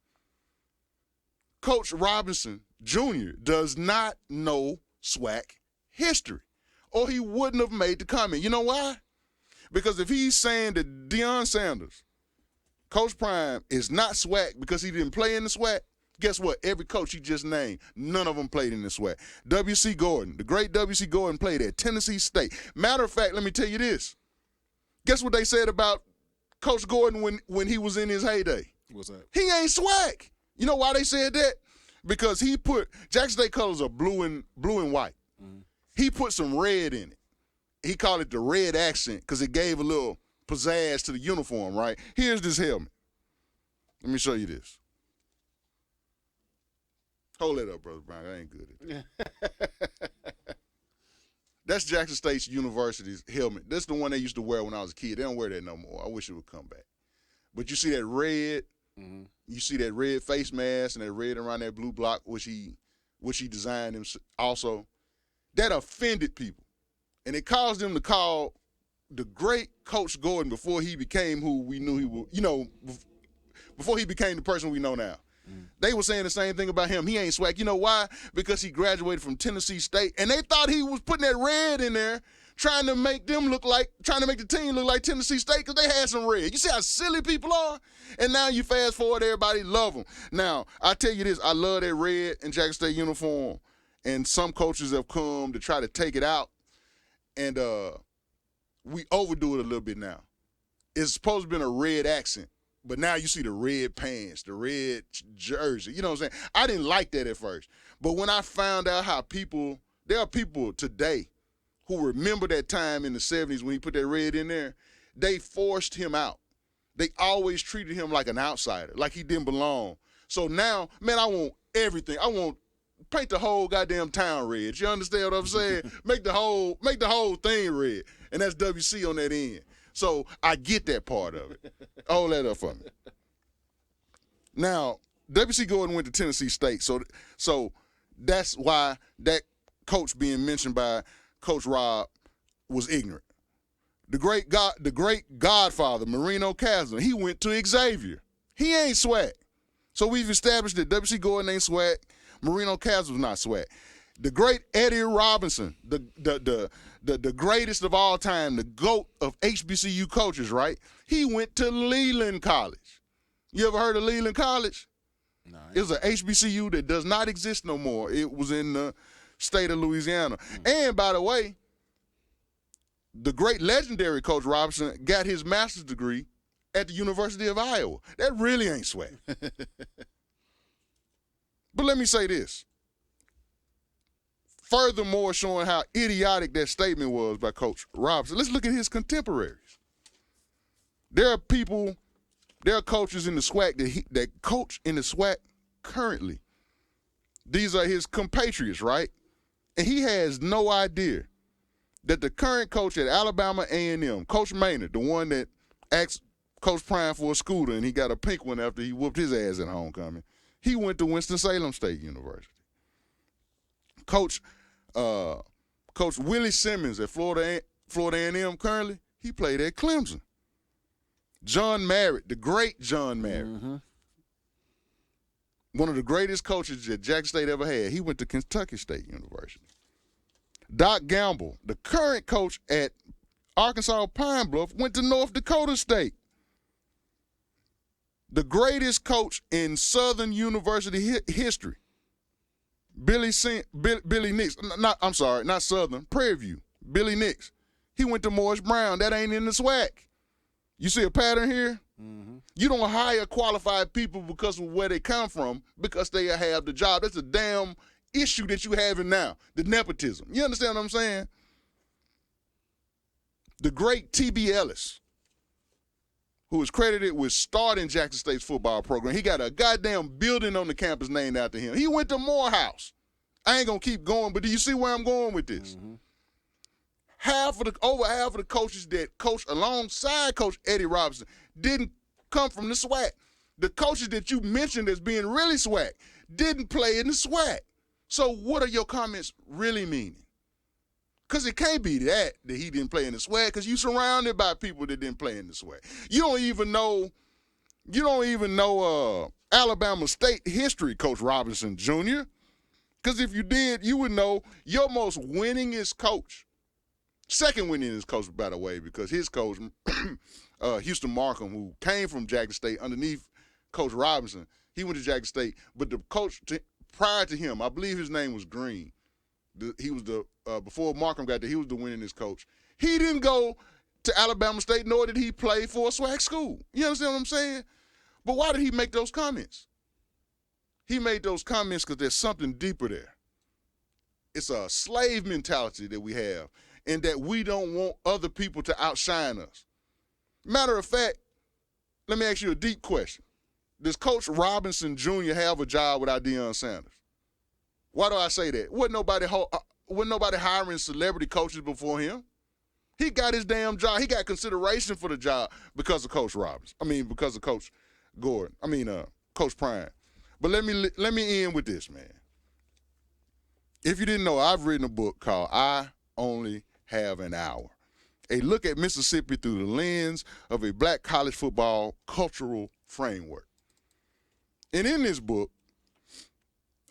Coach Robinson Jr. does not know SWAC history, or he wouldn't have made the comment. You know why? Because if he's saying that Deion Sanders, Coach Prime, is not SWAC because he didn't play in the SWAC, guess what? Every coach he just named, none of them played in the SWAC. W.C. Gordon, the great W.C. Gordon, played at Tennessee State. Matter of fact, let me tell you this. Guess what they said about Coach Gordon when he was in his heyday? What's that? He ain't SWAC. You know why they said that? Because he put, Jackson State colors are blue and white. Mm-hmm. He put some red in it. He called it the red accent because it gave a little pizzazz to the uniform, right? Here's this helmet. Let me show you this. Hold it up, Brother Brown. I ain't good at that. That's Jackson State University's helmet. That's the one they used to wear when I was a kid. They don't wear that no more. I wish it would come back. But you see that red, you see that red face mask and that red around that blue block, which he designed him also. That offended people. And it caused them to call the great Coach Gordon before he became who we knew he was, before he became the person we know now. They were saying the same thing about him. He ain't SWAC. You know why? Because he graduated from Tennessee State, and they thought he was putting that red in there trying to make the team look like Tennessee State because they had some red. You see how silly people are? And now you fast forward, everybody love them. Now, I tell you this, I love that red and Jackson State uniform, and some coaches have come to try to take it out, and we overdo it a little bit now. It's supposed to be a red accent, but now you see the red pants, the red jersey. You know what I'm saying? I didn't like that at first. But when I found out how there are people today who remember that time in the 70s when he put that red in there, they forced him out. They always treated him like an outsider, like he didn't belong. So now, man, I want everything. I want paint the whole goddamn town red. You understand what I'm saying? make the whole thing red. And that's WC on that end. So I get that part of it. Hold that up for me. Now, WC Gordon went to Tennessee State, so that's why that coach being mentioned by Coach Rob was ignorant. The great godfather, Marino Casler, he went to Xavier. He ain't SWAC. So we've established that WC Gordon ain't SWAC. Marino Casler was not SWAC. The great Eddie Robinson, the greatest of all time, the GOAT of HBCU coaches, right? He went to Leland College. You ever heard of Leland College? No. It was an HBCU that does not exist no more. It was in the state of Louisiana. And by the way, the great legendary Coach Robinson got his master's degree at the University of Iowa. That really ain't SWAC. But let me say this. Furthermore, showing how idiotic that statement was by Coach Robinson, let's look at his contemporaries. There are coaches in the SWAC that coach in the SWAC currently. These are his compatriots, right? And he has no idea that the current coach at Alabama A&M, Coach Maynard, the one that asked Coach Prime for a scooter and he got a pink one after he whooped his ass at homecoming, he went to Winston-Salem State University. Coach Willie Simmons at Florida A&M currently, he played at Clemson. John Merritt, the great John Merritt, one of the greatest coaches that Jackson State ever had, he went to Kentucky State University. Doc Gamble, the current coach at Arkansas Pine Bluff, went to North Dakota State. The greatest coach in Southern University history, Billy Nix. Not Southern, Prairie View. Billy Nix. He went to Morris Brown. That ain't in the SWAC. You see a pattern here? Mm-hmm. You don't hire qualified people because of where they come from, because they have the job. That's a damn issue that you having now, the nepotism. You understand what I'm saying? The great T.B. Ellis, who is credited with starting Jackson State's football program. He got a goddamn building on the campus named after him. He went to Morehouse. I ain't going to keep going, but do you see where I'm going with this? Mm-hmm. Over half of the coaches that coach alongside Coach Eddie Robinson didn't come from the SWAC. The coaches that you mentioned as being really SWAC didn't play in the SWAC. So what are your comments really meaning? Because it can't be that he didn't play in the SWAC, because you're surrounded by people that didn't play in the SWAC. You don't even know Alabama State history, Coach Robinson Jr., because if you did, you would know your most winningest coach, second winningest coach, by the way, because his coach, Houston Markham, who came from Jackson State underneath Coach Robinson, he went to Jackson State, but the coach prior to him, I believe his name was Green. He was before Markham got there, he was the winningest coach. He didn't go to Alabama State, nor did he play for a SWAC school. You understand what I'm saying? But why did he make those comments? He made those comments because there's something deeper there. It's a slave mentality that we have, and that we don't want other people to outshine us. Matter of fact, let me ask you a deep question. Does Coach Robinson Jr. have a job without Deion Sanders? Why do I say that? Wasn't nobody hiring celebrity coaches before him? He got his damn job. He got consideration for the job because of Coach Robinson. Because of Coach Gordon. Coach Prime. But let me end with this, man. If you didn't know, I've written a book called I Only Have an Hour. A look at Mississippi through the lens of a black college football cultural framework. And in this book,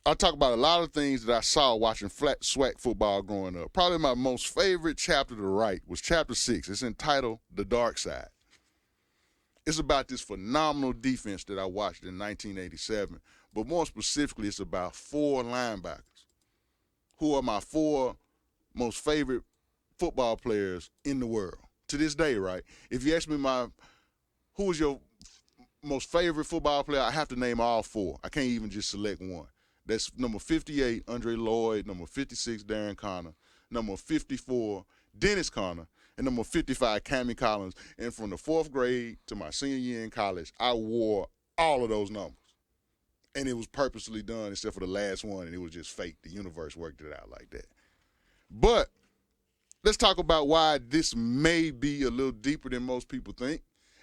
I talk about a lot of things that I saw watching SWAC football growing up. Probably my most favorite chapter to write was chapter 6. It's entitled The Dark Side. It's about this phenomenal defense that I watched in 1987, but more specifically, it's about 4 linebackers who are my 4 most favorite football players in the world. To this day, right? If you ask me who was your most favorite football player, I have to name all 4. I can't even just select one. That's number 58, Andre Lloyd, number 56, Darren Connor, number 54, Dennis Connor, and number 55, Cammie Collins. And from the 4th grade to my senior year in college, I wore all of those numbers. And it was purposely done except for the last one, and it was just fake. The universe worked it out like that. But let's talk about why this may be a little deeper than most people think.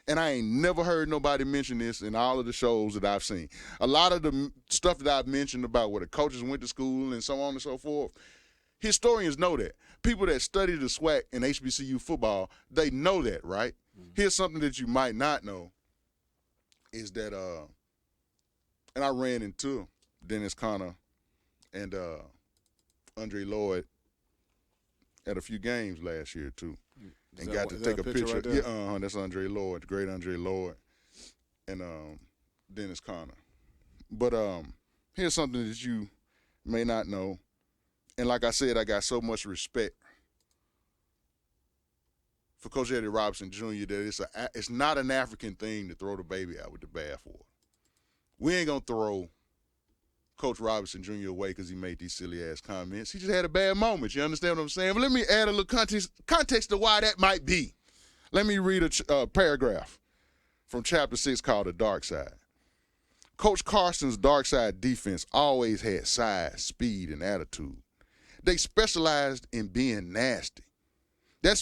And I ain't never heard nobody mention this in all of the shows that I've seen. A lot of the stuff that I've mentioned about where the coaches went to school and so on and so forth, historians know that. People that study the SWAC and HBCU football, they know that, right? Here's something that you might not know is that, and I ran into Dennis Connor and Andre Lloyd at a few games last year, too. And got to take a picture. Right there? Yeah, that's Andre Lloyd, the great Andre Lloyd, and Dennis Connor. But here's something that you may not know. And like I said, I got so much respect for Coach Eddie Robinson Jr. that it's not an African thing to throw the baby out with the bathwater. We ain't going to throw Coach Robinson Jr. away because he made these silly-ass comments. He just had a bad moment. You understand what I'm saying? But let me add a little context to why that might be. Let me read a paragraph from Chapter 6 called The Dark Side. Coach Carson's dark side defense always had size, speed, and attitude. They specialized in being nasty. That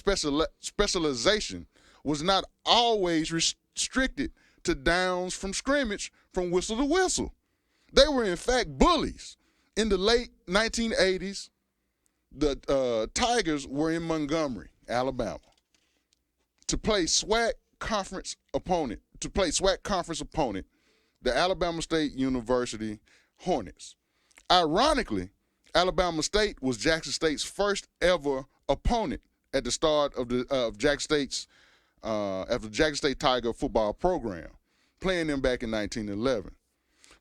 specialization was not always restricted to downs from scrimmage from whistle to whistle. They were, in fact, bullies. In the late 1980s, the Tigers were in Montgomery, Alabama, to play SWAC conference opponent, the Alabama State University Hornets. Ironically, Alabama State was Jackson State's first ever opponent at the start of the Jackson State Tiger football program, playing them back in 1911.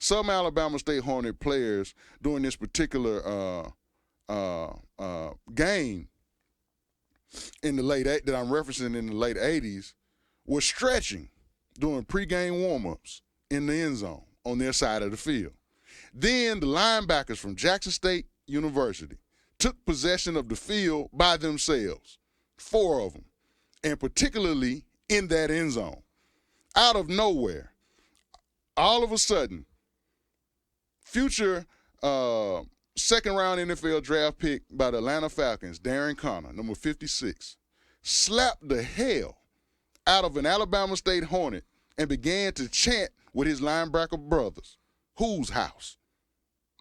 Some Alabama State Hornet players during this particular game that I'm referencing in the late 80s were stretching during pregame warm-ups in the end zone on their side of the field. Then the linebackers from Jackson State University took possession of the field by themselves, 4 of them, and particularly in that end zone. Out of nowhere, all of a sudden, future second-round NFL draft pick by the Atlanta Falcons, Darren Connor, number 56, slapped the hell out of an Alabama State Hornet and began to chant with his linebacker brothers. Whose house?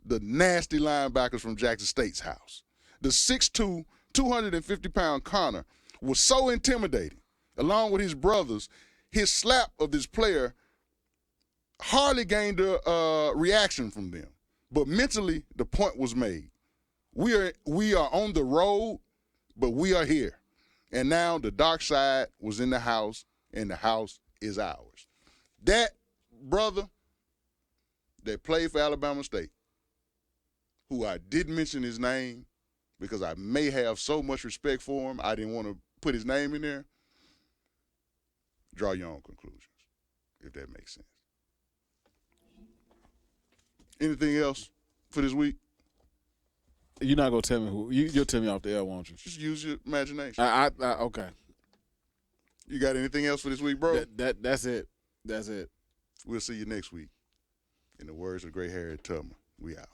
The nasty linebackers from Jackson State's house. The 6'2", 250-pound Connor was so intimidating, along with his brothers, his slap of this player hardly gained a reaction from them. But mentally, the point was made. We are on the road, but we are here. And now the dark side was in the house, and the house is ours. That brother that played for Alabama State, who I didn't mention his name because I may have so much respect for him, I didn't want to put his name in there. Draw your own conclusions, if that makes sense. Anything else for this week? You're not gonna tell me who. You'll tell me off the air, won't you? Just use your imagination. Okay. You got anything else for this week, bro? That's it. That's it. We'll see you next week. In the words of Great Harriet Tubman, we out.